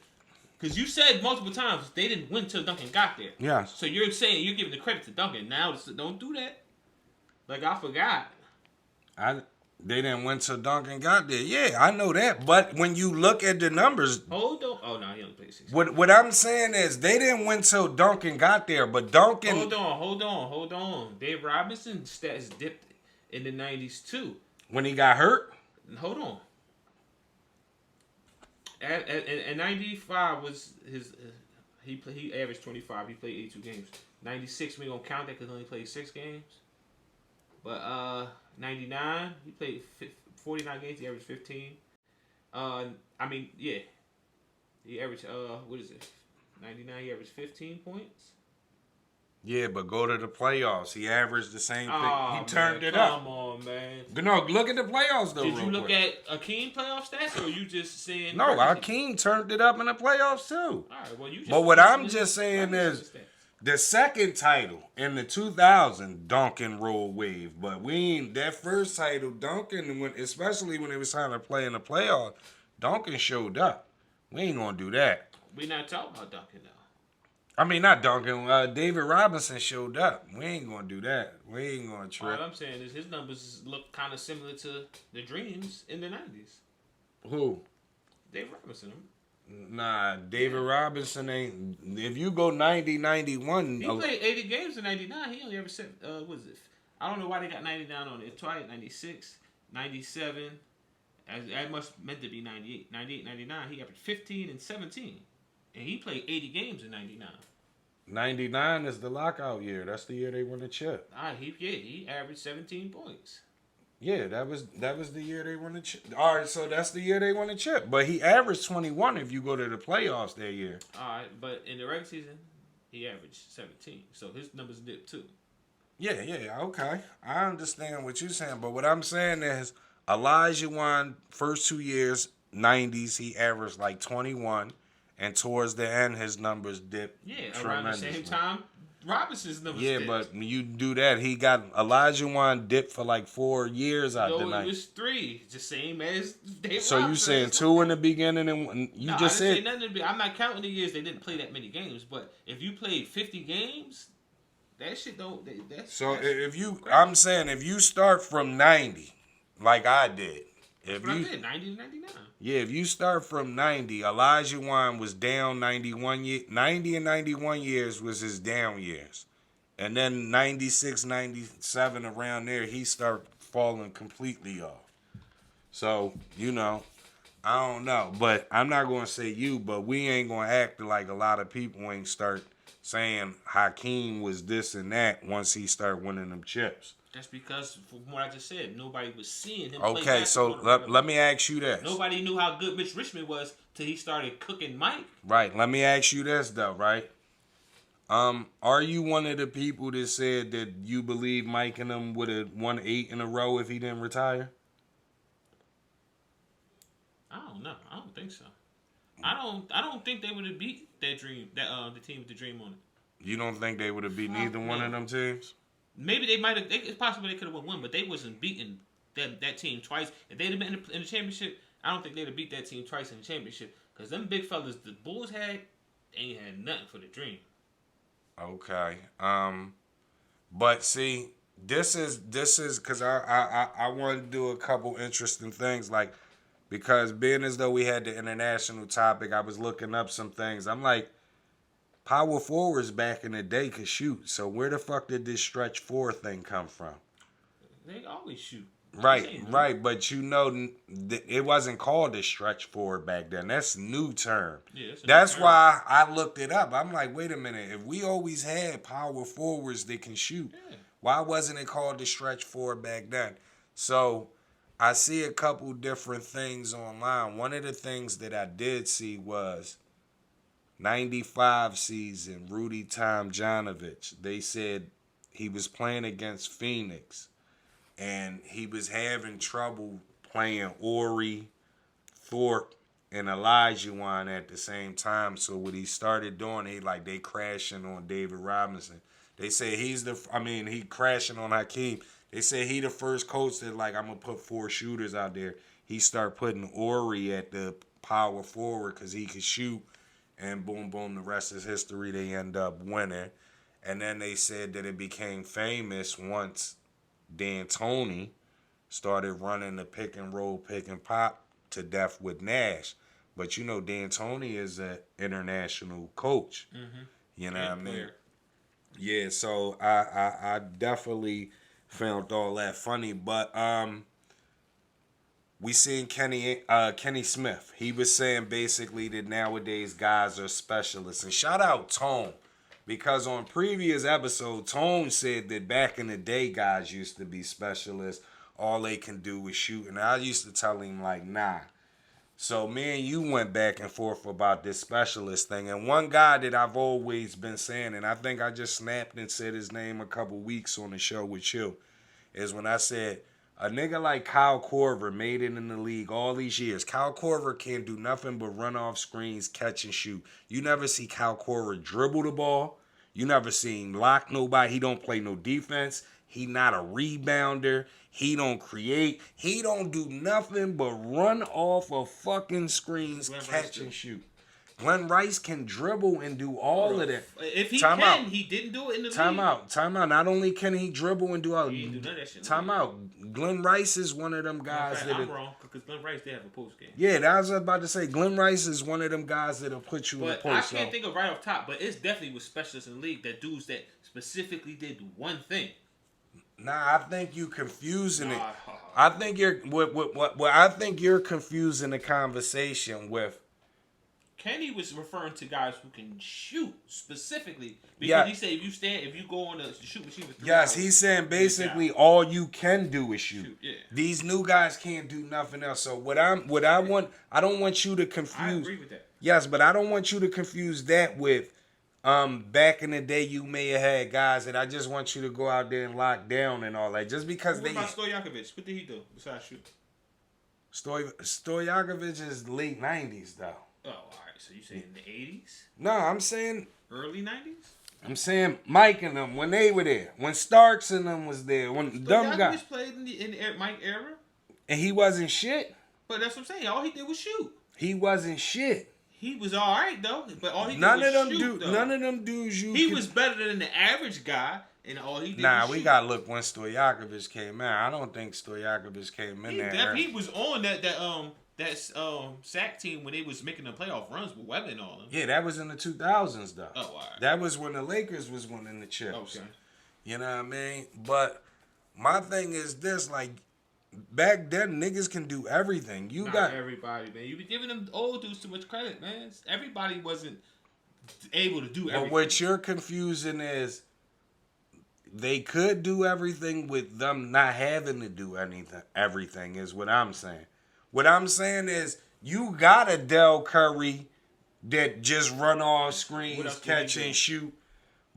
Speaker 3: Because you said multiple times they didn't win till Duncan got there.
Speaker 2: Yeah.
Speaker 3: So you're saying you're giving the credit to Duncan. Now don't do that. Like I forgot.
Speaker 2: They didn't win till Duncan got there. Yeah, I know that. But when you look at the numbers...
Speaker 3: Hold on. Oh, no, he only played 6.
Speaker 2: What I'm saying is they didn't win till Duncan got there. But Duncan...
Speaker 3: Hold on. Dave Robinson's stats dipped in the 90s, too.
Speaker 2: When he got hurt?
Speaker 3: Hold on. At 95 was his... He averaged 25. He played 82 games. 96, we don't count that because he only played 6 games. But 99, he played 49 games. He averaged 15. He averaged what is it? 99. He averaged 15 points.
Speaker 2: Yeah, but go to the playoffs. He averaged the same thing.
Speaker 3: Oh,
Speaker 2: he turned it up.
Speaker 3: Come on, man.
Speaker 2: No, look at the playoffs though.
Speaker 3: Did you look at Akeem playoff stats, or are you just saying?
Speaker 2: No, Akeem turned it up in the playoffs too.
Speaker 3: All right, well you.
Speaker 2: But what I'm just saying is. The second title in the 2000 Duncan rolled wave, but we ain't that first title. Duncan, especially when it was time to play in the playoffs, Duncan showed up. We ain't gonna do that.
Speaker 3: We not talking about Duncan though.
Speaker 2: I mean, not Duncan. David Robinson showed up. We ain't gonna do that. We ain't gonna trip.
Speaker 3: All I'm saying is his numbers look kind of similar to the Dreams in the 90s.
Speaker 2: Who?
Speaker 3: David Robinson.
Speaker 2: Nah, David Robinson ain't. If you go 90, 91.
Speaker 3: He played 80 games in 99. He only ever said, what is it? I don't know why they got 99 on it. Twice, 96, 97. That must meant to be 98. 98, 99. He averaged 15 and 17. And he played 80 games in 99.
Speaker 2: 99 is the lockout year. That's the year they won the chip.
Speaker 3: He averaged 17 points.
Speaker 2: Yeah, that was the year they won the chip. All right, so that's the year they won the chip. But he averaged 21 if you go to the playoffs that year.
Speaker 3: All right, but in the regular season, he averaged 17. So his numbers dipped too.
Speaker 2: Yeah, okay. I understand what you're saying. But what I'm saying is Elijah Wan, first 2 years, 90s, he averaged like 21. And towards the end, his numbers dipped tremendously.
Speaker 3: Around the same time Robinson's number
Speaker 2: Yeah,
Speaker 3: 6.
Speaker 2: but when you do that, he got Elijah Wan dipped for like 4 years out the
Speaker 3: No,
Speaker 2: night.
Speaker 3: it was 3. It's the same as Dave
Speaker 2: So
Speaker 3: Robinson.
Speaker 2: you saying 2 in the beginning and you
Speaker 3: No,
Speaker 2: just
Speaker 3: I didn't
Speaker 2: said
Speaker 3: say nothing. I'm not counting the years they didn't play that many games. But if you played 50 games, that shit don't.
Speaker 2: so.
Speaker 3: That's
Speaker 2: If you,
Speaker 3: crazy.
Speaker 2: I'm saying if you start from 90, like I did,
Speaker 3: That's what I did. 90 to 99.
Speaker 2: yeah, if you start from 90, Elijah Wan was down 90 and 91 years was his down years. And then 96, 97 around there, he started falling completely off. So, I don't know. But I'm not going to say you, but we ain't going to act like a lot of people ain't start saying Hakeem was this and that once he started winning them chips.
Speaker 3: That's because, from what I just said, nobody was seeing him.
Speaker 2: Okay,
Speaker 3: play
Speaker 2: so let me ask you this.
Speaker 3: Nobody knew how good Mitch Richmond was till he started cooking Mike.
Speaker 2: Right, let me ask you this though, right? Are you one of the people that said that you believe Mike and them would have won 8 in a row if he didn't retire?
Speaker 3: I don't know. I don't think so. I don't think they would have beat that dream. The team with the dream on it.
Speaker 2: You don't think they would have beat neither one of them teams?
Speaker 3: Maybe they might have. It's possible they could have won one, but they wasn't beating that team twice. If they'd have been in the championship, I don't think they'd have beat that team twice in the championship. Because them big fellas the Bulls had ain't had nothing for the dream.
Speaker 2: Okay. But see, this is because I want to do a couple interesting things, like, because being as though we had the international topic, I was looking up some things. I'm like, power forwards back in the day could shoot. So where the fuck did this stretch 4 thing come from?
Speaker 3: They always shoot.
Speaker 2: Right. But it wasn't called a stretch 4 back then. That's a new term.
Speaker 3: Yeah,
Speaker 2: that's why I looked it up. I'm like, wait a minute. If we always had power forwards that can shoot, why wasn't it called the stretch 4 back then? So I see a couple different things online. One of the things that I did see was 95 season, Rudy Tomjanovich. They said he was playing against Phoenix, and he was having trouble playing Ori, Thorpe, and Olajuwon at the same time. So what he started doing, they crashing on David Robinson. They say he crashing on Hakeem. They say he the first coach that, like, I'm going to put 4 shooters out there. He start putting Ori at the power forward because he could shoot. And boom, boom, the rest is history. They end up winning. And then they said that it became famous once D'Antoni started running the pick and roll, pick and pop to death with Nash. But D'Antoni is an international coach. Mm-hmm. You know what I mean?
Speaker 3: Player.
Speaker 2: Yeah, so I definitely found all that funny. But we seen Kenny Smith. He was saying basically that nowadays guys are specialists. And shout out Tone, because on previous episode, Tone said that back in the day guys used to be specialists. All they can do is shoot. And I used to tell him, like, nah. So me and you went back and forth about this specialist thing. And one guy that I've always been saying, and I think I just snapped and said his name a couple weeks on the show with you, is when I said, a nigga like Kyle Korver made it in the league all these years. Kyle Korver can't do nothing but run off screens, catch and shoot. You never see Kyle Korver dribble the ball. You never see him lock nobody. He don't play no defense. He not a rebounder. He don't create. He don't do nothing but run off of fucking screens, catch and shoot. Glenn Rice can dribble and do all of that.
Speaker 3: If he he didn't do it in the league.
Speaker 2: Time out. Not only can he dribble and do all
Speaker 3: he didn't do none of that shit.
Speaker 2: Time out. Glenn Rice is one of them guys
Speaker 3: I'm wrong, because Glenn Rice did have a post game.
Speaker 2: Yeah, that was about to say. Glenn Rice is one of them guys that'll put you in the post.
Speaker 3: I can't think of right off top, but it's definitely with specialists in the league, that dudes that specifically did one thing.
Speaker 2: Nah, I think you confusing it. I think you're I think you're confusing the conversation with.
Speaker 3: Kenny was referring to guys who can shoot specifically, because he said if you go on the shoot machine with 3
Speaker 2: Yes,
Speaker 3: hours,
Speaker 2: he's saying basically all you can do is shoot.
Speaker 3: Yeah.
Speaker 2: These new guys can't do nothing else. So I don't want you to confuse.
Speaker 3: I agree with that.
Speaker 2: Yes, but I don't want you to confuse that with back in the day you may have had guys that I just want you to go out there and lock down and all that. Just because
Speaker 3: What about Stojakovic? What did he do besides shoot?
Speaker 2: Stojakovic is late 90s though.
Speaker 3: Oh, all right. So you saying the 80s?
Speaker 2: No, I'm saying
Speaker 3: Early 90s?
Speaker 2: I'm saying Mike and them when they were there, when Starks and them was there, when dumb guys
Speaker 3: played in the Mike era,
Speaker 2: and he wasn't shit.
Speaker 3: but that's what I'm saying. All he did was shoot.
Speaker 2: He wasn't shit.
Speaker 3: He was all right though, but all he did
Speaker 2: None
Speaker 3: was
Speaker 2: of them
Speaker 3: shoot.
Speaker 2: none of them dudes.
Speaker 3: He was better than the average guy, and all he did.
Speaker 2: Nah,
Speaker 3: was
Speaker 2: we
Speaker 3: shoot.
Speaker 2: gotta look when Stojakovic came in. I don't think Stojakovic came in there.
Speaker 3: He was on that sack team when they was making the playoff runs with Webber and all them.
Speaker 2: Yeah, that was in the 2000s though.
Speaker 3: Oh, all right.
Speaker 2: That was when the Lakers was winning the chips.
Speaker 3: Okay.
Speaker 2: You know what I mean? But my thing is this, like, back then niggas can do everything. You
Speaker 3: Not
Speaker 2: got
Speaker 3: everybody, man. You be giving them old dudes too much credit, man. Everybody wasn't able to do everything.
Speaker 2: But what you're confusing is they could do everything with them not having to do everything is what I'm saying. What I'm saying is you got a Del Curry that just run off screens, catch and shoot.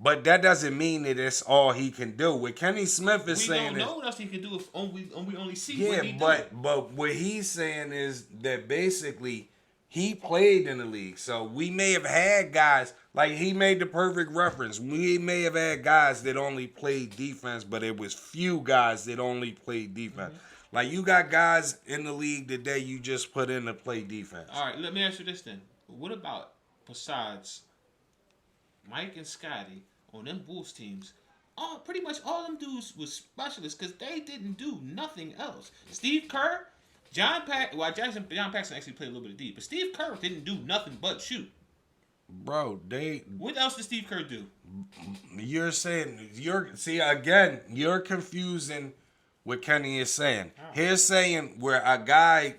Speaker 2: But that doesn't mean that it's all he can do. What Kenny Smith is saying is...
Speaker 3: We don't know what else he can do if we only see what he
Speaker 2: but what he's saying is that basically he played in the league. So we may have had guys... Like, he made the perfect reference. We may have had guys that only played defense, but it was few guys that only played defense. Mm-hmm. Like, you got guys in the league today you just put in to play defense.
Speaker 3: All right, let me ask you this then. What about, besides Mike and Scotty on them Bulls teams, pretty much all them dudes was specialists because they didn't do nothing else. Steve Kerr, John Paxson actually played a little bit of D, but Steve Kerr didn't do nothing but shoot.
Speaker 2: Bro,
Speaker 3: what else did Steve Kerr do?
Speaker 2: You're confusing what Kenny is saying. Oh. He's saying where a guy,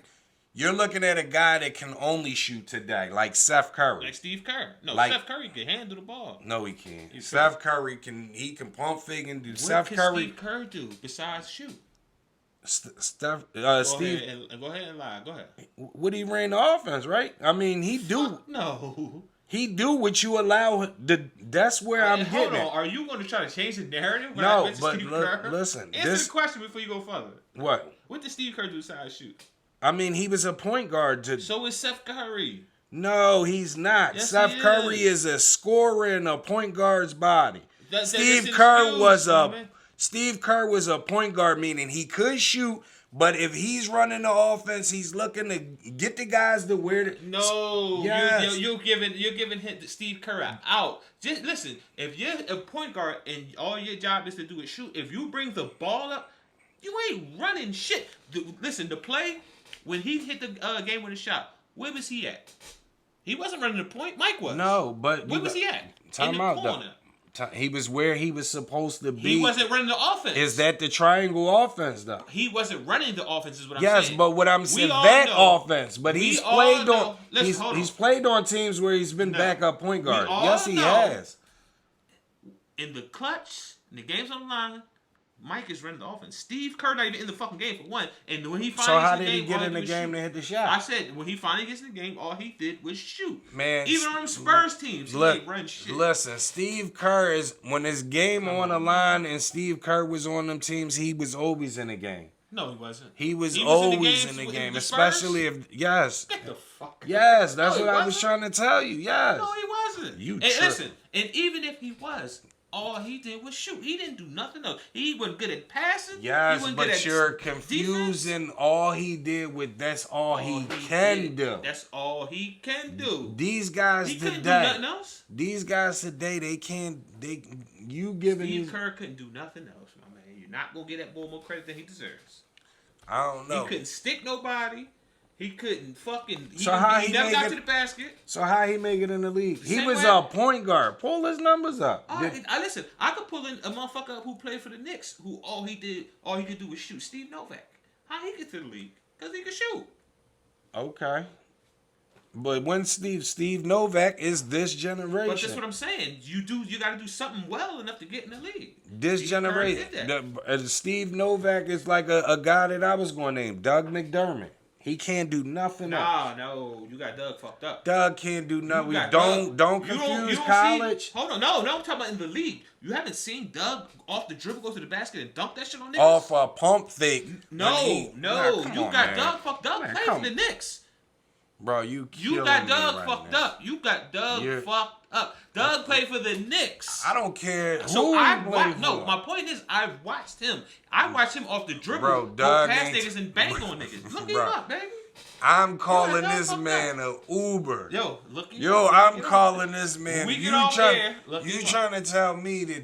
Speaker 2: you're looking at a guy that can only shoot today, like Seth Curry.
Speaker 3: Like Steve Kerr. No, Seth Curry can handle the ball.
Speaker 2: No, he can't. Seth Curry can pump fake and do.
Speaker 3: What can Steve Kerr do besides shoot?
Speaker 2: Steve.
Speaker 3: Go ahead and lie. Go ahead.
Speaker 2: What he ran the offense, right? I mean, he do.
Speaker 3: No.
Speaker 2: He do what you allow. That's where I'm getting.
Speaker 3: Hold on. Are you going to try to change the narrative?
Speaker 2: No, but listen.
Speaker 3: Answer the question before you go further.
Speaker 2: What?
Speaker 3: What did Steve Kerr do besides shoot?
Speaker 2: I mean, he was a point guard.
Speaker 3: So is Seth Curry.
Speaker 2: No, he's not.
Speaker 3: Yes,
Speaker 2: Seth Curry is a scorer in a point guard's body. Steve Kerr was a point guard, meaning he could shoot. But if he's running the offense, he's looking to get the guys to where the...
Speaker 3: No, yes. you're giving Steve Kerr out. Just listen, if you're a point guard and all your job is to do is shoot, if you bring the ball up, you ain't running shit. Listen, the play when he hit the game with a shot, where was he at? He wasn't running the point. Mike was.
Speaker 2: No, but
Speaker 3: where was he at?
Speaker 2: Time out though. He was where he was supposed to be.
Speaker 3: He wasn't running the offense.
Speaker 2: Is that the triangle offense, though?
Speaker 3: He wasn't running the offense, is what I'm saying.
Speaker 2: Yes, but what I'm saying, offense. But he's played on he's played on teams where he's been backup point guard. Yes, he has.
Speaker 3: In the clutch, in the games on the line, Mike is running the offense. Steve Kerr not even in the fucking game for one. And when he finally
Speaker 2: how did he get in the game to hit the shot?
Speaker 3: I said when he finally gets in the game, all he did was shoot.
Speaker 2: Man,
Speaker 3: even on them Spurs teams, he didn't run shit.
Speaker 2: Listen, Steve Kerr is when his game on the line and Steve Kerr was on them teams, he was always in the game.
Speaker 3: No, he wasn't.
Speaker 2: He was always in the game, especially if
Speaker 3: Get the fuck.
Speaker 2: Yes, that's what I was trying to tell you. Yes.
Speaker 3: No, he wasn't. Listen, and even if he was. All he did was shoot. He didn't do nothing else. He wasn't good at passing.
Speaker 2: Yes, but you're confusing defense. All he did with that's all he can do.
Speaker 3: That's all he can do.
Speaker 2: These guys
Speaker 3: he
Speaker 2: today.
Speaker 3: Couldn't do nothing else.
Speaker 2: These guys today, they can't.
Speaker 3: Steve Kerr couldn't do nothing else, my man. You're not gonna get that boy more credit than he deserves.
Speaker 2: I don't know.
Speaker 3: He couldn't stick nobody. He couldn't fucking. He
Speaker 2: never
Speaker 3: got to the basket.
Speaker 2: So how he make it in the league? He was a point guard. Pull his numbers up.
Speaker 3: Listen, I could pull in a motherfucker who played for the Knicks, who all he could do was shoot. Steve Novak. How he get to the league? Because he could shoot.
Speaker 2: Okay. But when Steve Novak is this generation.
Speaker 3: But that's what I'm saying. You got to do something well enough to get in the league.
Speaker 2: This generation. Steve Novak is like a guy that I was going to name, Doug McDermott. He can't do nothing.
Speaker 3: No, you got Doug fucked up.
Speaker 2: Doug can't do nothing. Don't confuse college.
Speaker 3: Hold on, no, I'm talking about in the league. You haven't seen Doug off the dribble go to the basket and dunk that shit on Knicks?
Speaker 2: Off a pump fake.
Speaker 3: No, you got Doug fucked up. Play for the Knicks.
Speaker 2: Bro, you
Speaker 3: got Doug fucked up. You got Doug fucked up. Doug played for the Knicks.
Speaker 2: I don't care.
Speaker 3: So
Speaker 2: who
Speaker 3: I
Speaker 2: he
Speaker 3: watched.
Speaker 2: played
Speaker 3: No,
Speaker 2: for.
Speaker 3: my point is, I watched him. I watched him off the dribble,
Speaker 2: Bro,
Speaker 3: go
Speaker 2: Doug
Speaker 3: past
Speaker 2: ain't-
Speaker 3: niggas and bang on niggas. Look him
Speaker 2: Bro.
Speaker 3: up, baby.
Speaker 2: I'm calling
Speaker 3: Doug
Speaker 2: this
Speaker 3: fucked
Speaker 2: man a Uber.
Speaker 3: Yo, look him
Speaker 2: Yo,
Speaker 3: up.
Speaker 2: I'm
Speaker 3: Get on.
Speaker 2: calling this man.
Speaker 3: When we
Speaker 2: You
Speaker 3: get off
Speaker 2: try-
Speaker 3: air, look
Speaker 2: you
Speaker 3: him
Speaker 2: trying to tell me that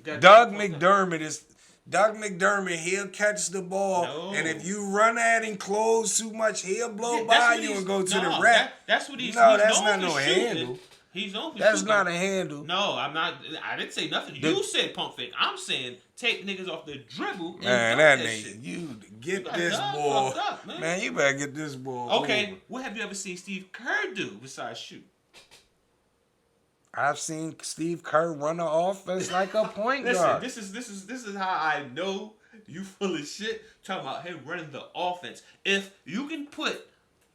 Speaker 3: Doug
Speaker 2: Doug
Speaker 3: fucked up.
Speaker 2: McDermott is Doug McDermott? He'll catch the ball,
Speaker 3: No.
Speaker 2: and if you run at him close too much, he'll blow
Speaker 3: Yeah, that's
Speaker 2: by
Speaker 3: what
Speaker 2: you
Speaker 3: he's-
Speaker 2: and go to
Speaker 3: no,
Speaker 2: the rack.
Speaker 3: That's what he's.
Speaker 2: No,
Speaker 3: he's
Speaker 2: that's
Speaker 3: known
Speaker 2: not
Speaker 3: for
Speaker 2: no
Speaker 3: shooting.
Speaker 2: handle.
Speaker 3: He's known for
Speaker 2: That's
Speaker 3: shooting.
Speaker 2: not a handle.
Speaker 3: No, I'm not. I didn't say nothing. You said pump fake. I'm saying take niggas off the dribble. And
Speaker 2: Man,
Speaker 3: dunk
Speaker 2: that
Speaker 3: shit.
Speaker 2: nigga, you get
Speaker 3: got
Speaker 2: this
Speaker 3: Doug
Speaker 2: ball.
Speaker 3: fucked up, man.
Speaker 2: Man, you better get this ball.
Speaker 3: Okay,
Speaker 2: over.
Speaker 3: what have you ever seen Steve Kerr do besides shoot?
Speaker 2: I've seen Steve Kerr run the offense like a point
Speaker 3: Listen,
Speaker 2: guard.
Speaker 3: this is how I know you full of shit. Talking about him running the offense. If you can put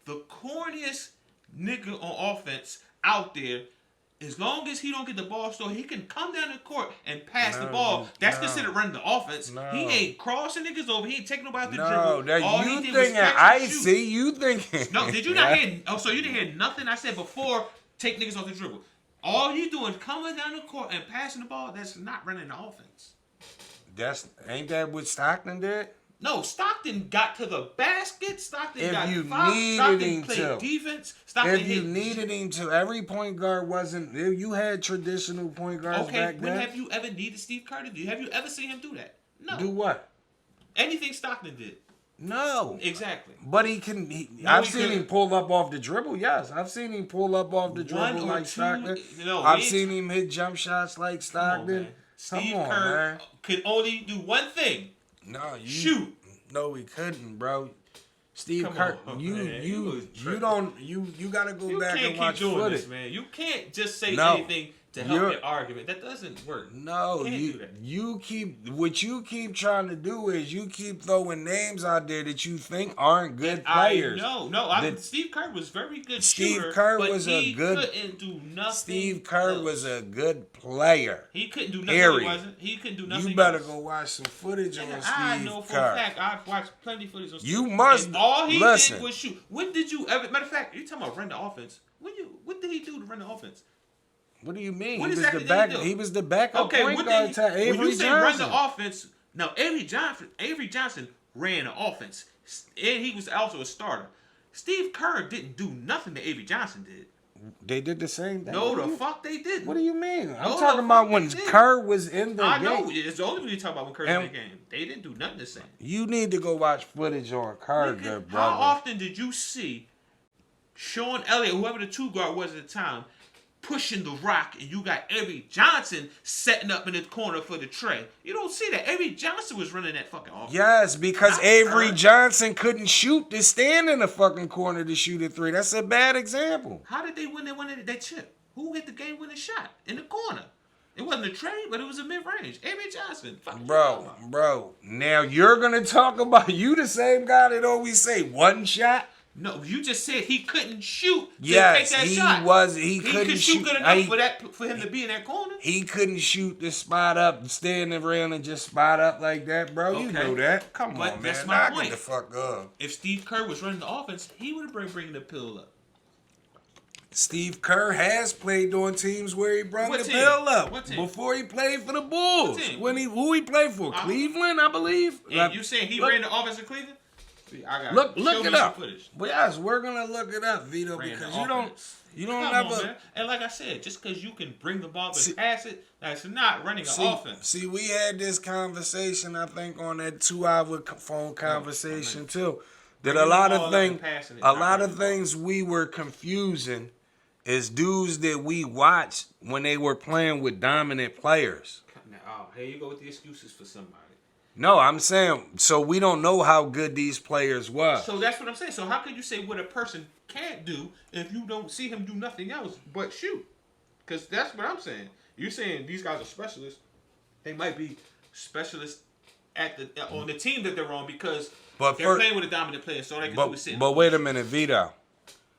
Speaker 3: the corniest nigga on offense out there, as long as he don't get the ball, so he can come down the court and pass the ball, that's considered running the offense.
Speaker 2: No.
Speaker 3: He ain't crossing niggas over. He ain't taking nobody out the
Speaker 2: No,
Speaker 3: dribble.
Speaker 2: that
Speaker 3: All he
Speaker 2: you
Speaker 3: did was
Speaker 2: thinking
Speaker 3: catch and
Speaker 2: I
Speaker 3: shoot.
Speaker 2: see. You thinking?
Speaker 3: No, did you not hear? Oh, so you didn't hear nothing I said before? Take niggas off the dribble. All you doing coming down the court and passing the ball. That's not running the offense.
Speaker 2: Ain't that what Stockton did?
Speaker 3: No, Stockton got to the basket. Stockton
Speaker 2: If
Speaker 3: got
Speaker 2: you
Speaker 3: fouled.
Speaker 2: needed
Speaker 3: Stockton
Speaker 2: him
Speaker 3: played
Speaker 2: to.
Speaker 3: defense. Stockton
Speaker 2: If you
Speaker 3: hit.
Speaker 2: needed him to, every point guard wasn't. You had traditional point guards
Speaker 3: Okay,
Speaker 2: back
Speaker 3: when
Speaker 2: then.
Speaker 3: have you ever needed Steve Kerr to do? Have you ever seen him do that? No.
Speaker 2: Do what?
Speaker 3: Anything Stockton did.
Speaker 2: No.
Speaker 3: Exactly.
Speaker 2: But he can.
Speaker 3: No,
Speaker 2: I've
Speaker 3: he
Speaker 2: seen
Speaker 3: couldn't.
Speaker 2: him pull up off the dribble. Yes, I've seen him pull up off the
Speaker 3: One
Speaker 2: dribble
Speaker 3: or
Speaker 2: like
Speaker 3: two-
Speaker 2: Stockton.
Speaker 3: no,
Speaker 2: I've
Speaker 3: we-
Speaker 2: seen him hit jump shots like
Speaker 3: Come on,
Speaker 2: Stockton.
Speaker 3: man. Steve
Speaker 2: Come on,
Speaker 3: Kerr
Speaker 2: man.
Speaker 3: could only do one thing.
Speaker 2: No, you
Speaker 3: Shoot.
Speaker 2: No, he couldn't, bro. Steve
Speaker 3: Come
Speaker 2: Kerr,
Speaker 3: on,
Speaker 2: you
Speaker 3: man. You was tripping.
Speaker 2: don't you gotta go
Speaker 3: You
Speaker 2: back
Speaker 3: can't
Speaker 2: and
Speaker 3: keep
Speaker 2: watch
Speaker 3: doing
Speaker 2: footage.
Speaker 3: this, man. You can't just say
Speaker 2: No.
Speaker 3: anything to help
Speaker 2: You're-
Speaker 3: your argument. That doesn't work.
Speaker 2: No,
Speaker 3: Can't
Speaker 2: you
Speaker 3: do that.
Speaker 2: you keep what you keep trying to do is you keep throwing names out there that you think aren't good players.
Speaker 3: No. Steve Kerr was very good
Speaker 2: Steve
Speaker 3: shooter.
Speaker 2: Kerr
Speaker 3: but
Speaker 2: was
Speaker 3: he
Speaker 2: a good.
Speaker 3: couldn't do nothing.
Speaker 2: Steve Kerr
Speaker 3: else.
Speaker 2: was a good player.
Speaker 3: He couldn't do nothing.
Speaker 2: Period.
Speaker 3: He wasn't. He couldn't do nothing.
Speaker 2: You better
Speaker 3: else.
Speaker 2: go watch some footage on
Speaker 3: And
Speaker 2: Steve
Speaker 3: I know for
Speaker 2: Kerr.
Speaker 3: a fact I've watched plenty of footage on Steve.
Speaker 2: You must-
Speaker 3: And all he
Speaker 2: listen.
Speaker 3: did was shoot. When did you ever? Matter of fact, you talking about run the offense? What did he do to run the offense?
Speaker 2: What do you mean?
Speaker 3: What
Speaker 2: he was
Speaker 3: exactly
Speaker 2: the
Speaker 3: did he
Speaker 2: back.
Speaker 3: do?
Speaker 2: He was the backup
Speaker 3: Okay,
Speaker 2: point
Speaker 3: what
Speaker 2: guard
Speaker 3: did
Speaker 2: to
Speaker 3: when
Speaker 2: Avery
Speaker 3: you say
Speaker 2: Johnson.
Speaker 3: run the offense? No, Avery Johnson ran the offense, and he was also a starter. Steve Kerr didn't do nothing that Avery Johnson did.
Speaker 2: They did the same thing.
Speaker 3: No,
Speaker 2: What do
Speaker 3: the
Speaker 2: you-
Speaker 3: fuck they didn't.
Speaker 2: What do you mean? I'm
Speaker 3: No,
Speaker 2: talking
Speaker 3: the
Speaker 2: about
Speaker 3: fuck
Speaker 2: when
Speaker 3: they didn't.
Speaker 2: Kerr was in the
Speaker 3: I
Speaker 2: game.
Speaker 3: know. It's the only reason you talk about when Kerr's in
Speaker 2: And-
Speaker 3: the game. They didn't do nothing the same.
Speaker 2: You need to go watch footage on Kerr,
Speaker 3: Nigga,
Speaker 2: good
Speaker 3: how
Speaker 2: brother.
Speaker 3: often did you see Sean Elliott, whoever the two guard was at the time, pushing the rock, and you got Avery Johnson setting up in the corner for the tray? You don't see that. Avery Johnson was running that fucking offense.
Speaker 2: Yes, because
Speaker 3: Not
Speaker 2: Avery
Speaker 3: Kerr.
Speaker 2: Johnson couldn't shoot to stand in the fucking corner to shoot a three. That's a bad example.
Speaker 3: How did they win? They won that chip. Who hit the game-winning shot in the corner? It wasn't a trade, but it was a mid-range. Avery Johnson. Fuck you talking about?
Speaker 2: Bro. Now you're gonna talk about you the same guy that always say one shot.
Speaker 3: No, you just said he couldn't shoot to
Speaker 2: Yes,
Speaker 3: take that
Speaker 2: he
Speaker 3: shot.
Speaker 2: was. He
Speaker 3: He
Speaker 2: couldn't
Speaker 3: could shoot
Speaker 2: shoot.
Speaker 3: good enough for him to be in that corner.
Speaker 2: He couldn't shoot the spot up, stand around and just spot up like that, bro. You
Speaker 3: Okay.
Speaker 2: know that. Come
Speaker 3: But
Speaker 2: on,
Speaker 3: that's
Speaker 2: man.
Speaker 3: my
Speaker 2: Knock
Speaker 3: point.
Speaker 2: it the fuck up.
Speaker 3: If Steve Kerr was running the offense, he would have been bringing the pill up.
Speaker 2: Steve Kerr has played on teams where he brought
Speaker 3: What
Speaker 2: the
Speaker 3: team?
Speaker 2: bill up
Speaker 3: What team?
Speaker 2: before he played for the Bulls.
Speaker 3: What team?
Speaker 2: Who he played for? Cleveland, I believe.
Speaker 3: And
Speaker 2: Like,
Speaker 3: you saying he
Speaker 2: look-
Speaker 3: ran the offense in Cleveland? See, I got
Speaker 2: Look
Speaker 3: show
Speaker 2: it
Speaker 3: me some
Speaker 2: up.
Speaker 3: footage.
Speaker 2: But yes, we're gonna look it up, Vito,
Speaker 3: Ran the
Speaker 2: because
Speaker 3: offense.
Speaker 2: you don't
Speaker 3: Come
Speaker 2: never
Speaker 3: on, man. And like I said, just because you can bring the ball
Speaker 2: See-
Speaker 3: and pass it, that's not running an offense.
Speaker 2: See, we had this conversation, I think, on that 2-hour phone conversation too. That
Speaker 3: Bringing
Speaker 2: a lot
Speaker 3: the
Speaker 2: of
Speaker 3: ball up and
Speaker 2: things,
Speaker 3: passing it,
Speaker 2: a
Speaker 3: not
Speaker 2: lot
Speaker 3: running
Speaker 2: of
Speaker 3: the ball.
Speaker 2: things we were confusing is dudes that we watched when they were playing with dominant players.
Speaker 3: Now, oh, here you go with the excuses for somebody.
Speaker 2: No, I'm saying, so we don't know how good these players were.
Speaker 3: So that's what I'm saying. So how could you say what a person can't do if you don't see him do nothing else but shoot? Because that's what I'm saying. You're saying these guys are specialists. They might be specialists on the team that they're on because
Speaker 2: But
Speaker 3: they're playing with a dominant player, so they can do is sit.
Speaker 2: But wait a minute, Vito.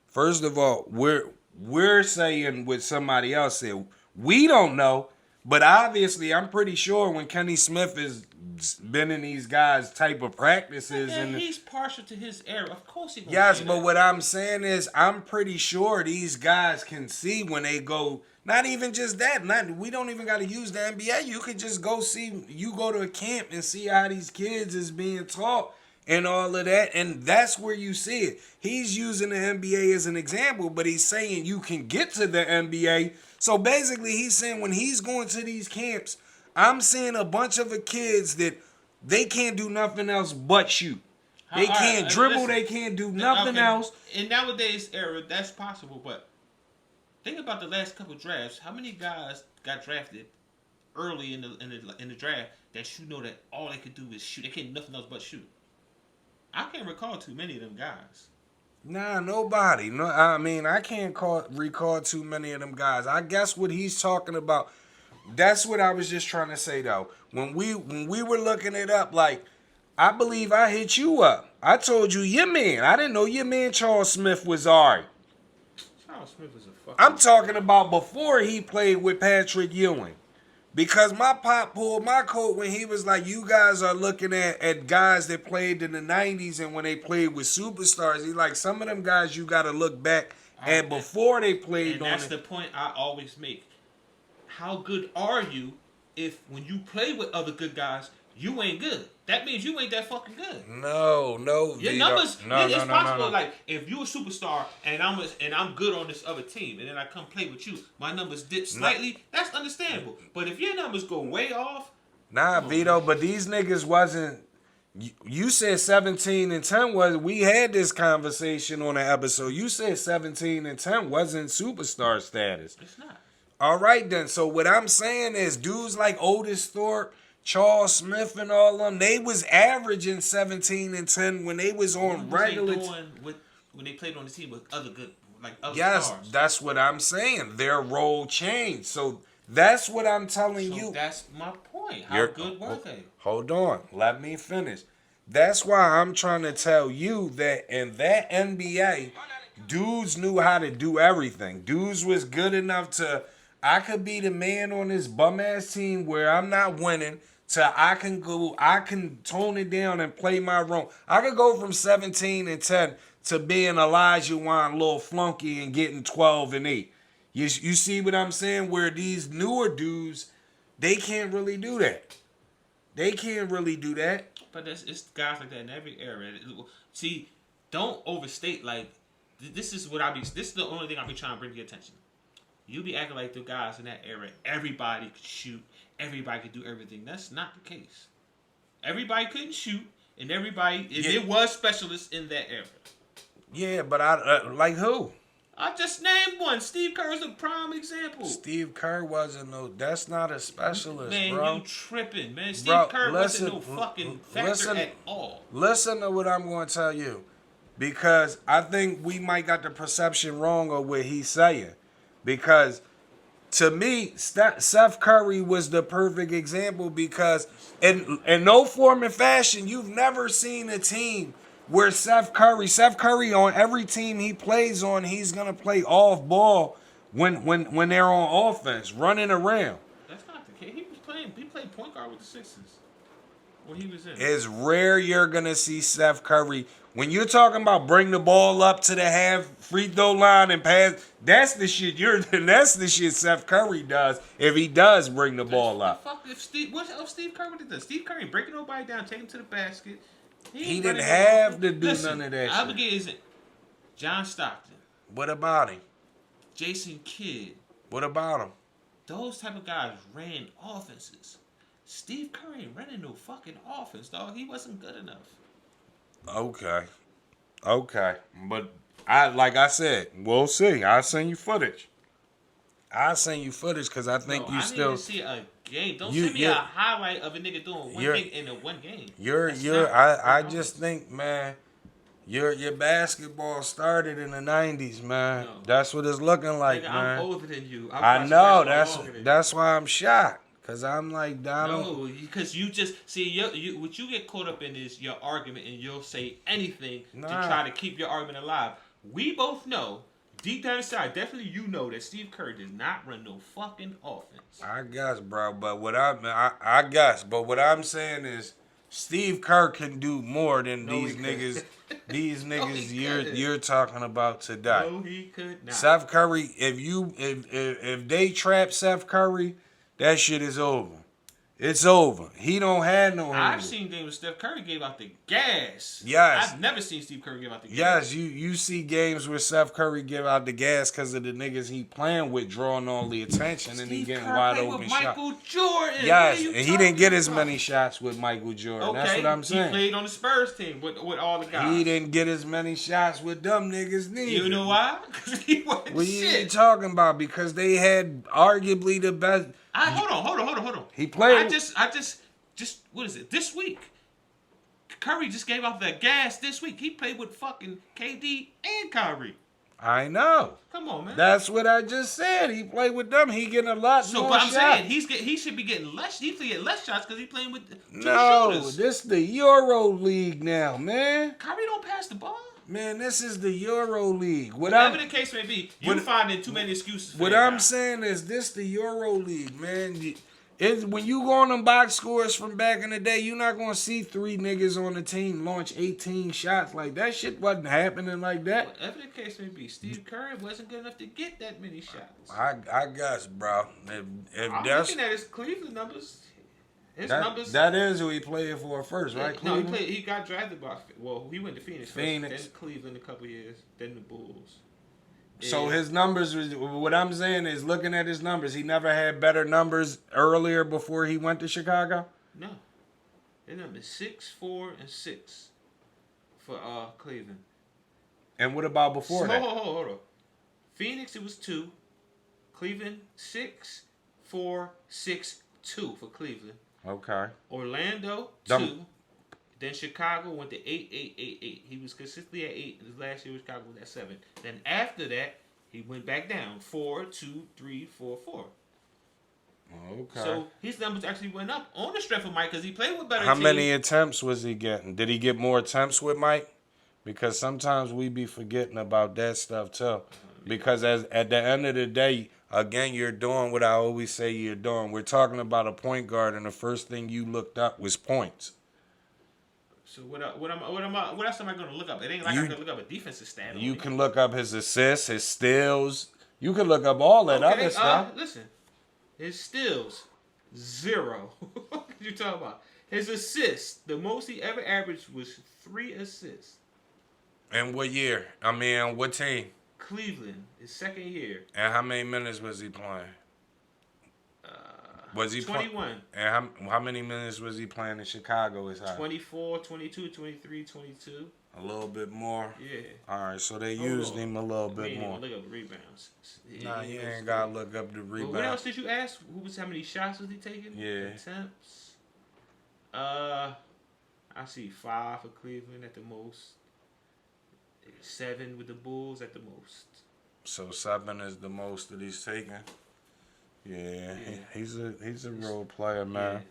Speaker 2: First of all, we're saying what somebody else said. We don't know, but obviously, I'm pretty sure when Kenny Smith has been in these guys' type of practices,
Speaker 3: And
Speaker 2: and
Speaker 3: he's partial to his era. Of course he gonna
Speaker 2: yes,
Speaker 3: say
Speaker 2: but
Speaker 3: that.
Speaker 2: what I'm saying is, I'm pretty sure these guys can see when they go Not even just that. We don't even got to use the NBA. You could just go see. You go to a camp and see how these kids is being taught and all of that, and that's where you see it. He's using the NBA as an example, but he's saying you can get to the NBA. So basically, he's saying when he's going to these camps, I'm seeing a bunch of the kids that they can't do nothing else but shoot. They can't dribble.
Speaker 3: Listen,
Speaker 2: they can't do nothing else.
Speaker 3: In nowadays era, that's possible, but think about the last couple drafts. How many guys got drafted early in the draft that you know that all they could do is shoot? They can't do nothing else but shoot. I can't recall too many of them guys.
Speaker 2: Nah, nobody. No, I mean I can't recall too many of them guys. I guess what he's talking about. That's what I was just trying to say though. When we were looking it up, like I believe I hit you up. I told you your man. I didn't know your man Charles Smith was alright.
Speaker 3: Charles Smith is a fucking.
Speaker 2: I'm talking about before he played with Patrick Ewing. Because my pop pulled my coat when he was like, you guys are looking at guys that played in the 90s and when they played with superstars. He's like, some of them guys you got to look back and before they played on it.
Speaker 3: And that's the point I always make. How good are you if when you play with other good guys, you ain't good? That means you ain't that fucking good.
Speaker 2: No,
Speaker 3: Your numbers. It's possible.
Speaker 2: No.
Speaker 3: Like if you a superstar and I'm good on this other team, and then I come play with you, my numbers dip slightly. That's understandable. But if your numbers go way off,
Speaker 2: nah, Vito. But these niggas wasn't. You said 17 and 10 was. We had this conversation on an episode. You said 17 and 10 wasn't superstar status.
Speaker 3: It's not.
Speaker 2: All right then. So what I'm saying is, dudes like Otis Thorpe, Charles Smith and all them, they was averaging 17 and 10 when they was on regular.
Speaker 3: When they played on the team with other good, like other
Speaker 2: yes,
Speaker 3: stars.
Speaker 2: that's what I'm saying. Their role changed. So that's what I'm telling you.
Speaker 3: That's my point. How good were they?
Speaker 2: Hold on. Let me finish. That's why I'm trying to tell you that in that NBA, dudes knew how to do everything. Dudes was good enough to, I could be the man on this bum ass team where I'm not winning. I can tone it down and play my role. I could go from 17 and 10 to being Elijah Wan, little flunky, and getting 12 and 8. You see what I'm saying? Where these newer dudes, they can't really do that. They can't really do that.
Speaker 3: But it's guys like that in every era. See, don't overstate. Like this is the only thing I be trying to bring to your attention. You be acting like the guys in that era, everybody could shoot, everybody could do everything. That's not the case. Everybody couldn't shoot, and there was specialists in that era.
Speaker 2: Yeah, but I like who?
Speaker 3: I just named one. Steve Kerr's a prime example.
Speaker 2: Steve Kerr wasn't that's not a specialist,
Speaker 3: man,
Speaker 2: bro.
Speaker 3: Man, you tripping, man. Steve Kerr wasn't no fucking factor at all.
Speaker 2: Listen to what I'm going to tell you. Because I think we might got the perception wrong of what he's saying. Because to me, Seth Curry was the perfect example because in no form and fashion, you've never seen a team where Seth Curry on every team he plays on, he's going to play off ball when they're on offense, running around.
Speaker 3: That's not the case. He played point guard with the Sixers when he was in.
Speaker 2: It's rare you're going to see Seth Curry. When you're talking about bring the ball up to the half free throw line and pass, that's the shit Seth Curry does if he does bring the ball up.
Speaker 3: What else Steve Curry did? Steve Curry breaking nobody down, take him to the basket.
Speaker 2: He didn't have to do none of that
Speaker 3: shit. Abigail isn't. John Stockton.
Speaker 2: What about him?
Speaker 3: Jason Kidd.
Speaker 2: What about him?
Speaker 3: Those type of guys ran offenses. Steve Curry ain't running no fucking offense, dog. He wasn't good enough.
Speaker 2: Okay. But like I said, we'll see. I'll send you footage. Because I think you still.
Speaker 3: I need to see a game. Don't send me a highlight of a nigga doing one thing in a one game.
Speaker 2: I just think, man, your basketball started in the 90s, man. No. That's what it's looking like,
Speaker 3: nigga,
Speaker 2: man.
Speaker 3: I'm older than you.
Speaker 2: I know. That's why I'm shocked. Cause I'm like Donald.
Speaker 3: No, because you just see what you get caught up in is your argument, and you'll say anything to try to keep your argument alive. We both know, deep down inside, definitely you know that Steve Kerr does not run no fucking offense.
Speaker 2: I guess, bro. But what I'm saying is, Steve Kerr can do more than
Speaker 3: No,
Speaker 2: these
Speaker 3: he
Speaker 2: niggas.
Speaker 3: couldn't.
Speaker 2: These
Speaker 3: No,
Speaker 2: niggas
Speaker 3: he
Speaker 2: you're
Speaker 3: couldn't.
Speaker 2: you're talking about today.
Speaker 3: No, he could not.
Speaker 2: Seth Curry, if they trap Seth Curry, that shit is over. It's over. He don't have no handle.
Speaker 3: I've seen games where Steph Curry gave out the gas.
Speaker 2: Yes.
Speaker 3: I've never seen Steve Curry give out the gas.
Speaker 2: Yes, you see games where Seth Curry give out the gas because of the niggas he playing with drawing all the attention and he
Speaker 3: Steve
Speaker 2: getting
Speaker 3: Kerr
Speaker 2: wide
Speaker 3: played
Speaker 2: open
Speaker 3: with
Speaker 2: shots.
Speaker 3: Michael Jordan.
Speaker 2: Yes,
Speaker 3: What are you
Speaker 2: and he didn't get as
Speaker 3: talking
Speaker 2: many
Speaker 3: about?
Speaker 2: shots with Michael Jordan.
Speaker 3: Okay,
Speaker 2: That's what I'm saying.
Speaker 3: He played on the Spurs team with all the guys.
Speaker 2: He didn't get as many shots with them niggas neither.
Speaker 3: You know why? Because he wasn't
Speaker 2: What you
Speaker 3: shit.
Speaker 2: talking about? Because they had arguably the best.
Speaker 3: Hold on.
Speaker 2: He played.
Speaker 3: I just what is it? This week, Curry just gave out the gas. This week, he played with fucking KD and Kyrie.
Speaker 2: I know.
Speaker 3: Come on, man.
Speaker 2: That's what I just said. He played with them. He getting a lot
Speaker 3: So,
Speaker 2: more
Speaker 3: but I'm
Speaker 2: shots.
Speaker 3: saying he should be getting less. He should get less shots because he's playing with two
Speaker 2: No,
Speaker 3: shooters.
Speaker 2: this the Euro League now, man.
Speaker 3: Kyrie don't pass the ball.
Speaker 2: Man, this is the Euro League.
Speaker 3: Whatever the case may be, you're finding too many excuses. For
Speaker 2: What
Speaker 3: that
Speaker 2: I'm
Speaker 3: guy.
Speaker 2: saying is this the Euro League, man. When you go on them box scores from back in the day, you're not gonna see 3 niggas on the team launch 18 shots. Like that shit wasn't happening like that.
Speaker 3: Whatever the case may be, Steve Curry wasn't good enough to get that many shots.
Speaker 2: I guess, bro. If
Speaker 3: I'm
Speaker 2: that's
Speaker 3: looking at his Cleveland numbers. His
Speaker 2: that,
Speaker 3: numbers.
Speaker 2: that is who he played for first, right?
Speaker 3: No,
Speaker 2: Cleveland?
Speaker 3: he got drafted by. Well, he went to Phoenix.
Speaker 2: Phoenix.
Speaker 3: First, then Cleveland a couple years, then the Bulls.
Speaker 2: So
Speaker 3: Yeah.
Speaker 2: his numbers, what I'm saying is, looking at his numbers, he never had better numbers earlier before he went to Chicago.
Speaker 3: No, their numbers 6, 4, and 6 for Cleveland.
Speaker 2: And what about before that?
Speaker 3: Hold on. Phoenix it was 2, Cleveland 6, 4, 6, 2 for Cleveland.
Speaker 2: Okay.
Speaker 3: Orlando 2.
Speaker 2: Dumb.
Speaker 3: Then Chicago went to 8, 8, 8, 8. He was consistently at 8. His last year Chicago was at 7. Then after that, he went back down 4, 2, 3, 4, 4.
Speaker 2: Okay.
Speaker 3: So his numbers actually went up on the strength of Mike because he played with better
Speaker 2: How
Speaker 3: teams.
Speaker 2: many attempts was he getting? Did he get more attempts with Mike? Because sometimes we be forgetting about that stuff too. Because at the end of the day, again, you're doing what I always say you're doing. We're talking about a point guard, and the first thing you looked up was points.
Speaker 3: So what else am I going to look up? It ain't like I can look up a defensive stat.
Speaker 2: You can look up his assists, his steals. You can look up all that other stuff.
Speaker 3: Listen, his steals 0. What are you talking about? His assists, the most he ever averaged was 3 assists.
Speaker 2: And what year? I mean, what team?
Speaker 3: Cleveland, his second year.
Speaker 2: And how many minutes was he playing? Was he
Speaker 3: 21.
Speaker 2: And how many minutes was he playing in Chicago? Is high?
Speaker 3: 24, 22, 23, 22.
Speaker 2: A little bit more.
Speaker 3: Yeah.
Speaker 2: All right, so they used him a little
Speaker 3: We
Speaker 2: bit
Speaker 3: ain't
Speaker 2: more.
Speaker 3: even look up the rebounds.
Speaker 2: Nah, you ain't gotta look up the
Speaker 3: But
Speaker 2: rebound.
Speaker 3: what else did you ask? How many shots was he taking?
Speaker 2: Yeah.
Speaker 3: Attempts. I see 5 for Cleveland at the most. 7 with the Bulls at the most.
Speaker 2: So 7 is the most that he's taking. Yeah. He's a role player, man.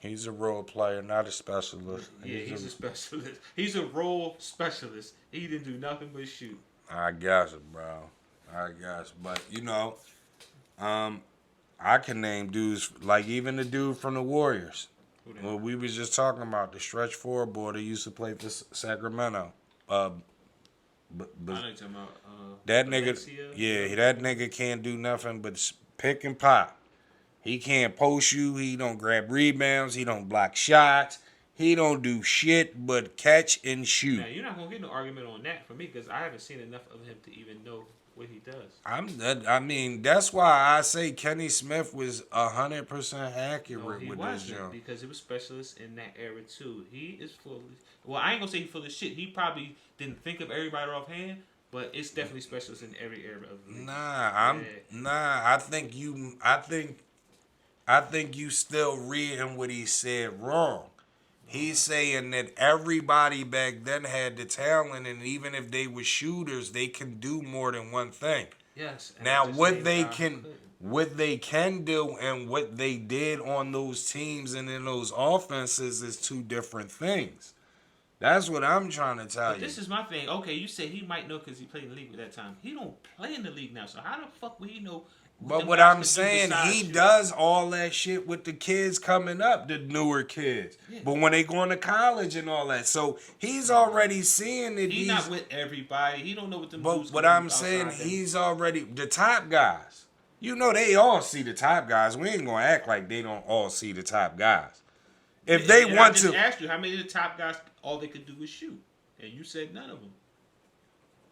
Speaker 2: He's a role player, not a specialist.
Speaker 3: Yeah, he's a specialist. He's a role specialist. He didn't do nothing but shoot.
Speaker 2: I guess, bro. I guess, but I can name dudes like even the dude from the Warriors. Well, we was just talking about the stretch forward boy that used to play for Sacramento.
Speaker 3: I know you're talking about
Speaker 2: That nigga,
Speaker 3: Valencia.
Speaker 2: that nigga can't do nothing but pick and pop. He can't post you. He don't grab rebounds. He don't block shots. He don't do shit but catch and shoot.
Speaker 3: Now, you're not going to get no argument on that for me because I haven't seen enough of him to even know what he does.
Speaker 2: I mean, that's why I say Kenny Smith was 100% accurate
Speaker 3: No, he
Speaker 2: with this
Speaker 3: wasn't
Speaker 2: jump.
Speaker 3: because it was specialists in that era too. He is full of... Well, I ain't going to say he's full of shit. He probably didn't think of everybody offhand, but it's definitely specialists in every era of the league.
Speaker 2: I think you still reading what he said wrong. He's saying that everybody back then had the talent, and even if they were shooters, they can do more than one thing.
Speaker 3: Yes.
Speaker 2: Now, what they can do and what they did on those teams and in those offenses is two different things. That's what I'm trying to tell you.
Speaker 3: This is my thing. Okay, you say he might know because he played in the league at that time. He don't play in the league now, so how the fuck would he know
Speaker 2: But what I'm saying, he does all that shit with the kids coming up, the newer kids. Yeah. But when they going to college and all that, so he's already seeing that
Speaker 3: he's not with everybody. He don't know what them.
Speaker 2: But what I'm saying, he's already the top guys. You know, they all see the top guys. We ain't gonna act like they don't all see the top guys. If they want to,
Speaker 3: I just asked you how many of the top guys all they could do was shoot, and you said none of them.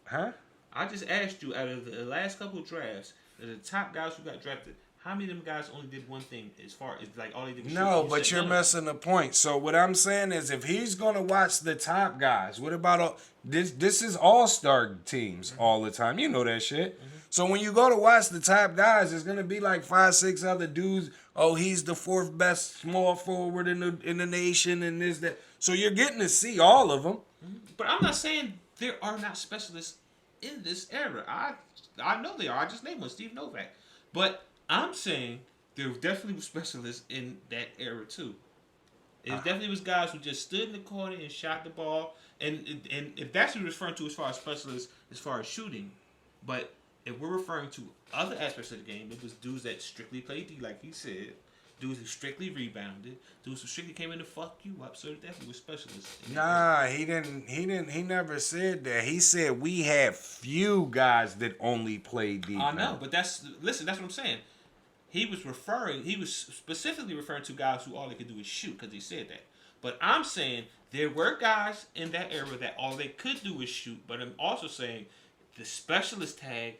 Speaker 2: Huh?
Speaker 3: I just asked you out of the last couple of drafts. The top guys who got drafted, how many of them guys only did one thing as far as like all they did was
Speaker 2: no, but you're missing the point. So what I'm saying is if he's gonna watch the top guys, what about all this is all-star teams all the time. You know that shit. Mm-hmm. So when you go to watch the top guys, it's gonna be like 5-6 other dudes. Oh, he's the 4th best small forward in the nation and this, that. So you're getting to see all of them.
Speaker 3: Mm-hmm. But I'm not saying there are not specialists in this era. I know they are. I just named one, Steve Novak. But I'm saying there definitely were specialists in that era too. It definitely was guys who just stood in the corner and shot the ball. And if that's what we're referring to as far as specialists, as far as shooting. But if we're referring to other aspects of the game, it was dudes that strictly played D, like he said. Dudes who strictly rebounded. Dudes who strictly came in to fuck you up. So definitely was specialists.
Speaker 2: Nah, he didn't. He never said that. He said we had few guys that only played defense.
Speaker 3: I know, but that's what I'm saying. He was specifically referring to guys who all they could do is shoot because he said that. But I'm saying there were guys in that era that all they could do is shoot. But I'm also saying the specialist tag.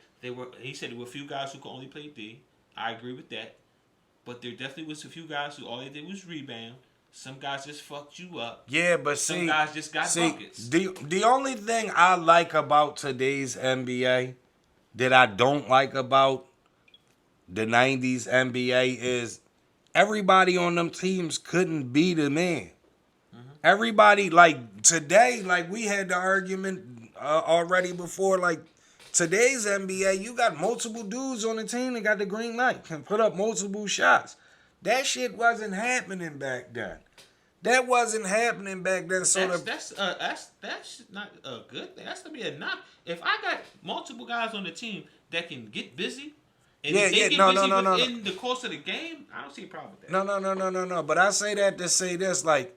Speaker 3: He said there were a few guys who could only play D. I agree with that. But there definitely was a few guys who all they did was rebound. Some guys just fucked you up.
Speaker 2: Yeah, but
Speaker 3: some guys just got buckets.
Speaker 2: The only thing I like about today's NBA that I don't like about the 90s NBA is everybody on them teams couldn't be the man. Mm-hmm. Everybody, like today, like we had the argument already before, like today's NBA, you got multiple dudes on the team that got the green light, can put up multiple shots. That shit wasn't happening back then. That wasn't happening back then. So
Speaker 3: that's not a good thing. That's to be a knock. If I got multiple guys on the team that can get busy, and if they get busy within the course of the game, I don't see a problem with that.
Speaker 2: No. But I say that to say this, like,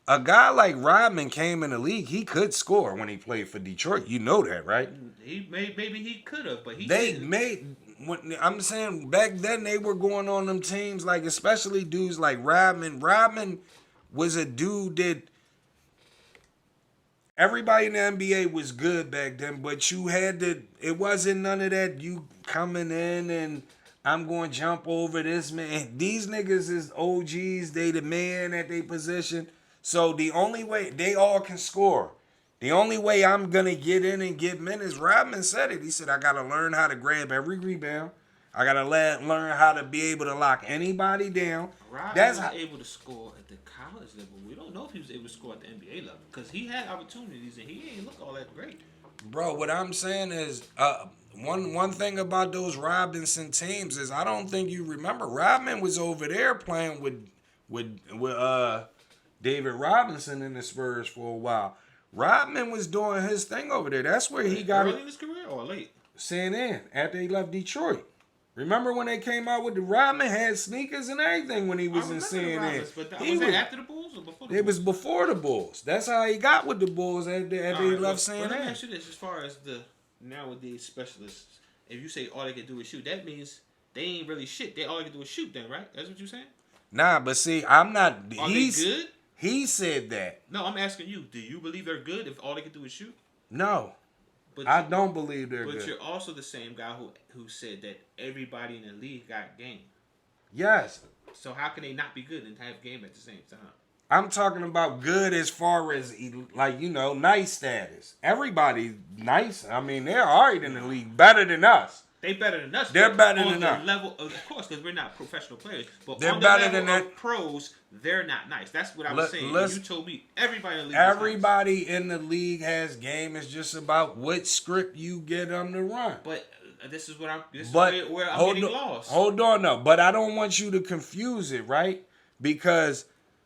Speaker 2: a guy like Rodman came in the league, he could score when he played for Detroit. You know that, right?
Speaker 3: Maybe he could have, but he
Speaker 2: didn't. I'm saying back then they were going on them teams, like especially dudes like Rodman. Rodman was a dude that everybody in the NBA was good back then, but you had to. It wasn't none of that. You coming in and I'm going to jump over this man. These niggas is OGs. They the man at their position. So the only way they all can score. The only way I'm going to get in and get minutes, Rodman said it. He said, I got to learn how to grab every rebound. I got to learn how to be able to lock anybody down.
Speaker 3: Rodman was able to score at the college level. We don't know if he was able to score at the NBA level because he had opportunities and he ain't look all that great.
Speaker 2: Bro, what I'm saying is one thing about those Robinson teams is I don't think you remember. Rodman was over there playing with David Robinson in the Spurs for a while. Rodman was doing his thing over there. That's where he got
Speaker 3: early in his career or late?
Speaker 2: CNN after he left Detroit. Remember when they came out with the Rodman had sneakers and everything when he was in CNN.
Speaker 3: But was that after the Bulls or before the Bulls?
Speaker 2: It was before the Bulls. That's how he got with the Bulls after he left CNN.
Speaker 3: Let me ask you this: as far as the nowadays specialists, if you say all they can do is shoot, that means they ain't really shit. All they can do is shoot. Then, right? That's what you're saying?
Speaker 2: Nah, but see, I'm not.
Speaker 3: Are they good?
Speaker 2: He said that.
Speaker 3: No, I'm asking you. Do you believe they're good if all they can do is shoot?
Speaker 2: No. But I don't believe they're good.
Speaker 3: But you're also the same guy who said that everybody in the league got game.
Speaker 2: Yes.
Speaker 3: So how can they not be good and have game at the same time?
Speaker 2: I'm talking about good as far as, like, nice status. Everybody nice. I mean, they're all right in the league. Better than us.
Speaker 3: They better than us.
Speaker 2: They're better than us.
Speaker 3: Level of course, because we're not professional players. But
Speaker 2: they're
Speaker 3: on the
Speaker 2: better
Speaker 3: level
Speaker 2: than that.
Speaker 3: Of pros, they're not nice. That's what I was saying. You told me everybody in the league.
Speaker 2: Everybody in the league has game. It's just about what script you get them to run.
Speaker 3: But this is where I'm getting lost.
Speaker 2: Hold on, though. But I don't want you to confuse it, right? Because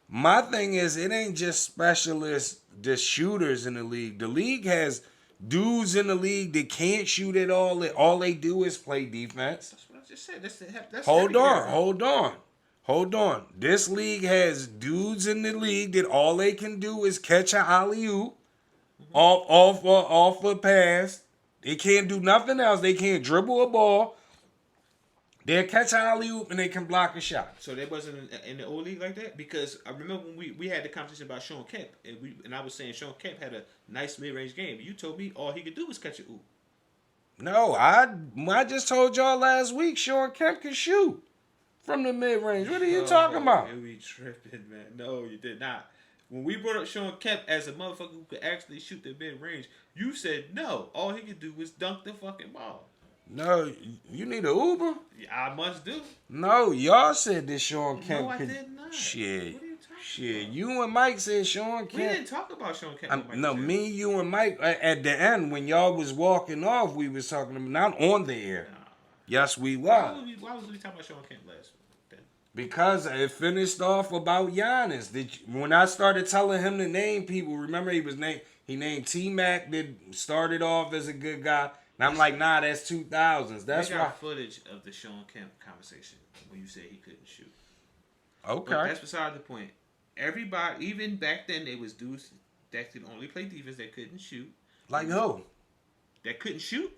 Speaker 2: my thing is, it ain't just specialists, the shooters in the league. The league has dudes in the league that can't shoot at all they do is play defense.
Speaker 3: That's what I just said. That's
Speaker 2: Hold
Speaker 3: everywhere.
Speaker 2: Hold on. This league has dudes in the league that all they can do is catch an alley-oop off a pass. They can't do nothing else. They can't dribble a ball. They'll catch an alley-oop and they can block a shot.
Speaker 3: So they wasn't in the old league like that? Because I remember when we had the conversation about Sean Kemp, and I was saying Sean Kemp had a nice mid-range game. You told me all he could do was catch an oop.
Speaker 2: No, I just told y'all last week Sean Kemp can shoot from the mid-range. What are you talking about?
Speaker 3: You be tripping, man. No, you did not. When we brought up Sean Kemp as a motherfucker who could actually shoot the mid-range, you said no. All he could do was dunk the fucking ball.
Speaker 2: No, you need an Uber?
Speaker 3: Yeah, I must do.
Speaker 2: No, y'all said that Sean Kemp
Speaker 3: No, I
Speaker 2: could.
Speaker 3: did not.
Speaker 2: Shit.
Speaker 3: What are you talking
Speaker 2: Shit.
Speaker 3: about?
Speaker 2: You and Mike said Sean Kemp.
Speaker 3: We didn't talk about Sean Kemp.
Speaker 2: No, me, you, and Mike at the end when y'all was walking off, we was talking about not on the air.
Speaker 3: Nah.
Speaker 2: Yes, we were.
Speaker 3: Why was we talking about Sean Kemp last week? Then?
Speaker 2: Because it finished off about Giannis. When I started telling him to name people, remember he named T-Mac that started off as a good guy. And I'm like, nah, that's 2000s. That's
Speaker 3: we
Speaker 2: why.
Speaker 3: got footage of the Sean Kemp conversation when you said he couldn't shoot.
Speaker 2: Okay.
Speaker 3: But that's beside the point. Everybody, even back then, there was dudes that could only play defense that couldn't shoot.
Speaker 2: Like who?
Speaker 3: That couldn't shoot?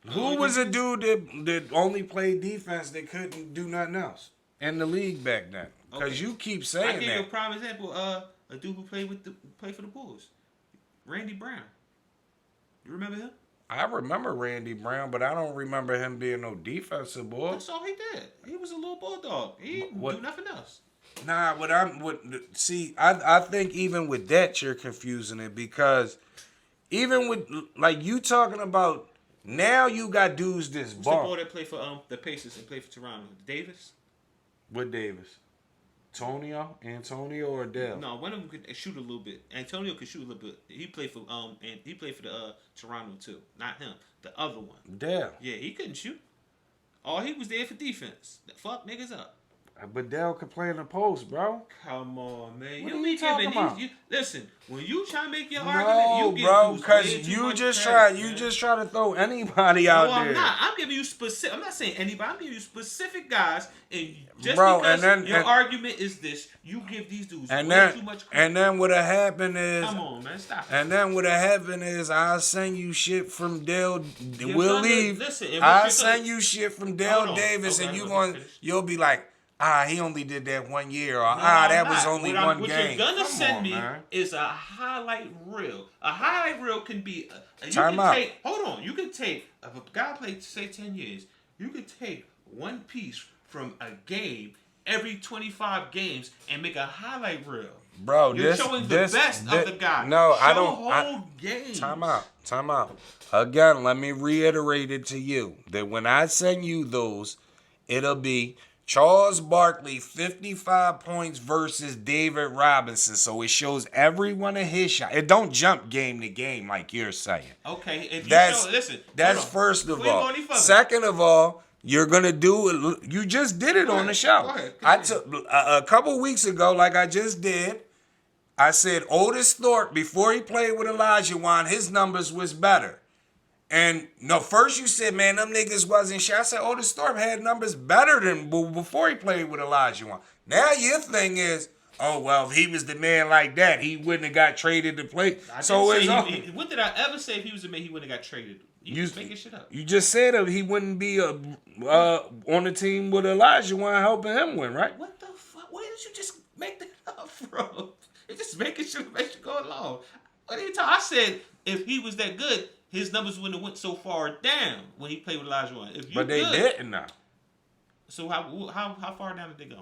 Speaker 2: Who was a dude that only played defense that couldn't do nothing else in the league back then? Because
Speaker 3: Okay.
Speaker 2: you keep
Speaker 3: I
Speaker 2: saying
Speaker 3: gave you a
Speaker 2: that.
Speaker 3: prime example. A dude who played for the Bulls, Randy Brown. You remember him?
Speaker 2: I remember Randy Brown, but I don't remember him being no defensive boy.
Speaker 3: That's all he did. He was a little bulldog. He didn't do nothing else.
Speaker 2: Nah, I think even with that you're confusing it because even with like you talking about now you got dudes this
Speaker 3: What's the boy
Speaker 2: ball.
Speaker 3: that played for the Pacers and played for Toronto? Davis?
Speaker 2: What Davis? Antonio or Dell?
Speaker 3: No, one of them could shoot a little bit. Antonio could shoot a little bit. He played for the Toronto too. Not him. The other one.
Speaker 2: Dell.
Speaker 3: Yeah, he couldn't shoot. All he was there for defense. Fuck niggas up.
Speaker 2: But Dell could play in the post, bro.
Speaker 3: Come on, man.
Speaker 2: What are you talking about?
Speaker 3: Listen, when you try to make your
Speaker 2: No,
Speaker 3: argument, you
Speaker 2: bro,
Speaker 3: give
Speaker 2: because you just try to throw anybody out
Speaker 3: No,
Speaker 2: there.
Speaker 3: I'm not. I'm giving you specific. I'm not saying anybody. I'm giving you specific guys, and just
Speaker 2: Bro,
Speaker 3: because
Speaker 2: and
Speaker 3: your argument is this, you give these dudes
Speaker 2: And
Speaker 3: way
Speaker 2: then,
Speaker 3: too much credit.
Speaker 2: and then what happened is,
Speaker 3: Come on, man, stop it.
Speaker 2: and then what happened is, I'll send you shit from Dale.
Speaker 3: You're
Speaker 2: We'll
Speaker 3: gonna-
Speaker 2: leave.
Speaker 3: listen, and what
Speaker 2: I'll
Speaker 3: you're
Speaker 2: send
Speaker 3: gonna-
Speaker 2: you shit from
Speaker 3: Hold
Speaker 2: Dale
Speaker 3: on.
Speaker 2: Davis,
Speaker 3: Okay,
Speaker 2: and
Speaker 3: okay, finish.
Speaker 2: you'll be like, he only did that 1 year, or
Speaker 3: No,
Speaker 2: that
Speaker 3: I'm
Speaker 2: was
Speaker 3: not.
Speaker 2: only
Speaker 3: What
Speaker 2: one game.
Speaker 3: What you're gonna
Speaker 2: Come
Speaker 3: send
Speaker 2: on,
Speaker 3: me
Speaker 2: man.
Speaker 3: is a highlight reel. A highlight reel can be.
Speaker 2: Time out.
Speaker 3: Hold on. You can take if a guy played say 10 years. You could take one piece from a game every 25 games and make a highlight reel.
Speaker 2: Bro,
Speaker 3: You're showing the best of the guy.
Speaker 2: No, I
Speaker 3: Show
Speaker 2: don't.
Speaker 3: Whole games.
Speaker 2: Time out. Again, let me reiterate it to you that when I send you those, it'll be Charles Barkley 55 points versus David Robinson. So it shows every one of his shots. It don't jump game to game like you're saying.
Speaker 3: Okay, if
Speaker 2: That's
Speaker 3: you show, listen.
Speaker 2: That's
Speaker 3: hold on.
Speaker 2: first of
Speaker 3: Before you go
Speaker 2: all.
Speaker 3: any further.
Speaker 2: Second of all, you're gonna do it. You just did it
Speaker 3: Go
Speaker 2: on
Speaker 3: ahead.
Speaker 2: the show.
Speaker 3: Go ahead.
Speaker 2: I took a couple weeks ago, like I just did. I said Otis Thorpe before he played with Elijah Wan, his numbers was better. And no, first you said, man, them niggas wasn't shit. I said Otis Thorpe had numbers better than before he played with Elijah Wan. Now your thing is, oh well, if he was the man like that, he wouldn't have got traded to play.
Speaker 3: What did I ever say? If he was the man, he wouldn't have got traded. You just making shit up.
Speaker 2: You just said he wouldn't be on the team with Elijah Wan helping him win, right?
Speaker 3: What the fuck? Where did you just make that up from? You're just making sure to go along. What are you talking? I said if he was that good, his numbers wouldn't have went so far down when he played with Elijah Wan.
Speaker 2: But they didn't now.
Speaker 3: So how far down did they go?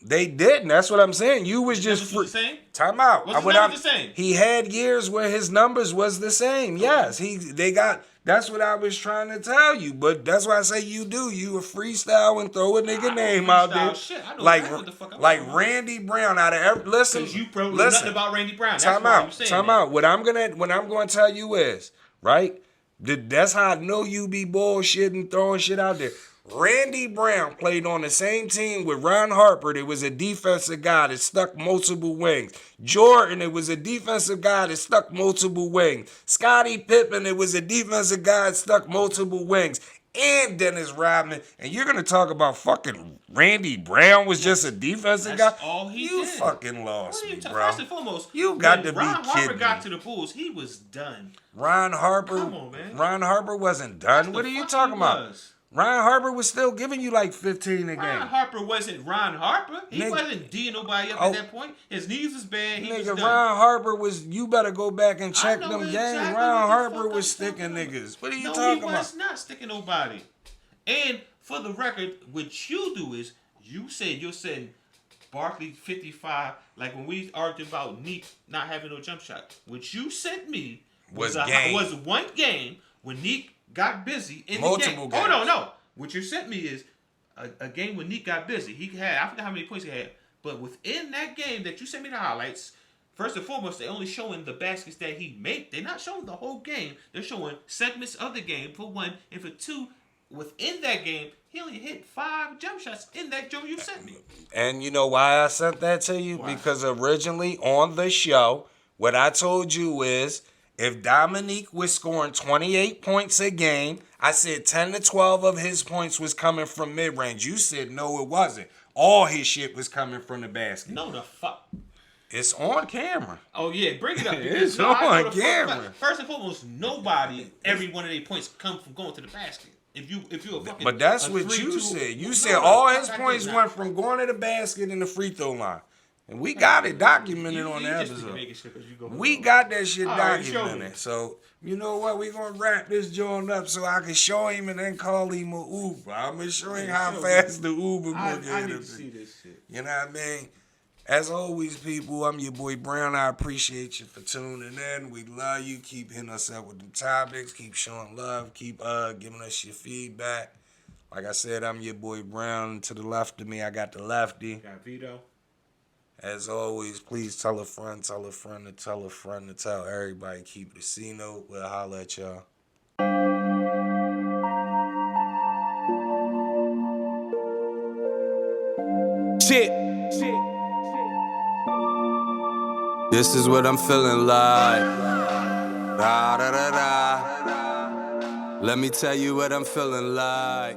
Speaker 2: They didn't. That's what I'm saying. You was just
Speaker 3: the same.
Speaker 2: Time out.
Speaker 3: Was the numbers the same?
Speaker 2: He had years where his numbers was the same. Yes, they got. That's what I was trying to tell you. But that's why I say you do. You a freestyle and throw a nigga name out there.
Speaker 3: Shit. I know
Speaker 2: like
Speaker 3: exactly what the fuck I'm
Speaker 2: like
Speaker 3: doing.
Speaker 2: Randy Brown out of every listen.
Speaker 3: Because you probably know nothing about Randy Brown. That's
Speaker 2: Time
Speaker 3: why
Speaker 2: out.
Speaker 3: you saying
Speaker 2: Time
Speaker 3: that.
Speaker 2: out. What I'm going to tell you is right. That's how I know you be bullshitting, throwing shit out there. Randy Brown played on the same team with Ron Harper. It was a defensive guy that stuck multiple wings. Jordan, it was a defensive guy that stuck multiple wings. Scottie Pippen, it was a defensive guy that stuck multiple wings. And Dennis Rodman. And you're going to talk about fucking Randy Brown was just a defensive guy?
Speaker 3: All he
Speaker 2: you
Speaker 3: did.
Speaker 2: Fucking lost me, bro.
Speaker 3: First and foremost,
Speaker 2: you got to be
Speaker 3: Ron Harper
Speaker 2: kidding
Speaker 3: got
Speaker 2: me.
Speaker 3: to the Bulls, he was done.
Speaker 2: Ron Harper.
Speaker 3: Come on, man.
Speaker 2: Ron Harper wasn't done. What are you talking about? Ron Harper was still giving you like 15 a game.
Speaker 3: Ron Harper wasn't Ron Harper. He wasn't D'ing nobody up at that point. His knees was bad. He was done.
Speaker 2: Ron Harper was, you better go back and check them games.
Speaker 3: Exactly
Speaker 2: Ron Harper was sticking niggas. What are you talking about?
Speaker 3: No, he was not sticking nobody. And for the record, what you do is, you said you're setting Barkley 55, like when we argued about Neek not having no jump shot. What you sent me was one game when Neek got busy in
Speaker 2: multiple
Speaker 3: the game.
Speaker 2: Games.
Speaker 3: Oh, no. What you sent me is a game when Neek got busy. He had, I forgot how many points he had, but within that game that you sent me the highlights, first and foremost, they're only showing the baskets that he made. They're not showing the whole game. They're showing segments of the game, for one. And for two, within that game, he only hit 5 jump shots in that joke you sent me.
Speaker 2: And you know why I sent that to you? Why? Because originally on the show, what I told you is, if Dominique was scoring 28 points a game, I said 10 to 12 of his points was coming from mid-range. You said no, it wasn't. All his shit was coming from the basket.
Speaker 3: No, the fuck.
Speaker 2: It's on camera.
Speaker 3: Oh, yeah, bring it up.
Speaker 2: It's on camera.
Speaker 3: First and foremost, nobody, every one of their points come from going to the basket. If you a fucking,
Speaker 2: but that's what you said. You said all his points went from going to the basket and the free throw line. And we got it documented on the episode. We got that shit documented. So, you know what? We're going to wrap this joint up so I can show him and then call him an Uber. I'm going to show him how fast the Uber will get.
Speaker 3: I need to see this shit.
Speaker 2: You know what I mean? As always, people, I'm your boy Brown. I appreciate you for tuning in. We love you. Keep hitting us up with the topics. Keep showing love. Keep giving us your feedback. Like I said, I'm your boy Brown. To the left of me, I got the lefty.
Speaker 3: Got Vito.
Speaker 2: As always, please tell a friend, tell a friend to tell a friend to tell everybody. Keep it a C-note. We'll holler at y'all.
Speaker 1: Shit. This is what I'm feeling like. Da da da da. Let me tell you what I'm feeling like.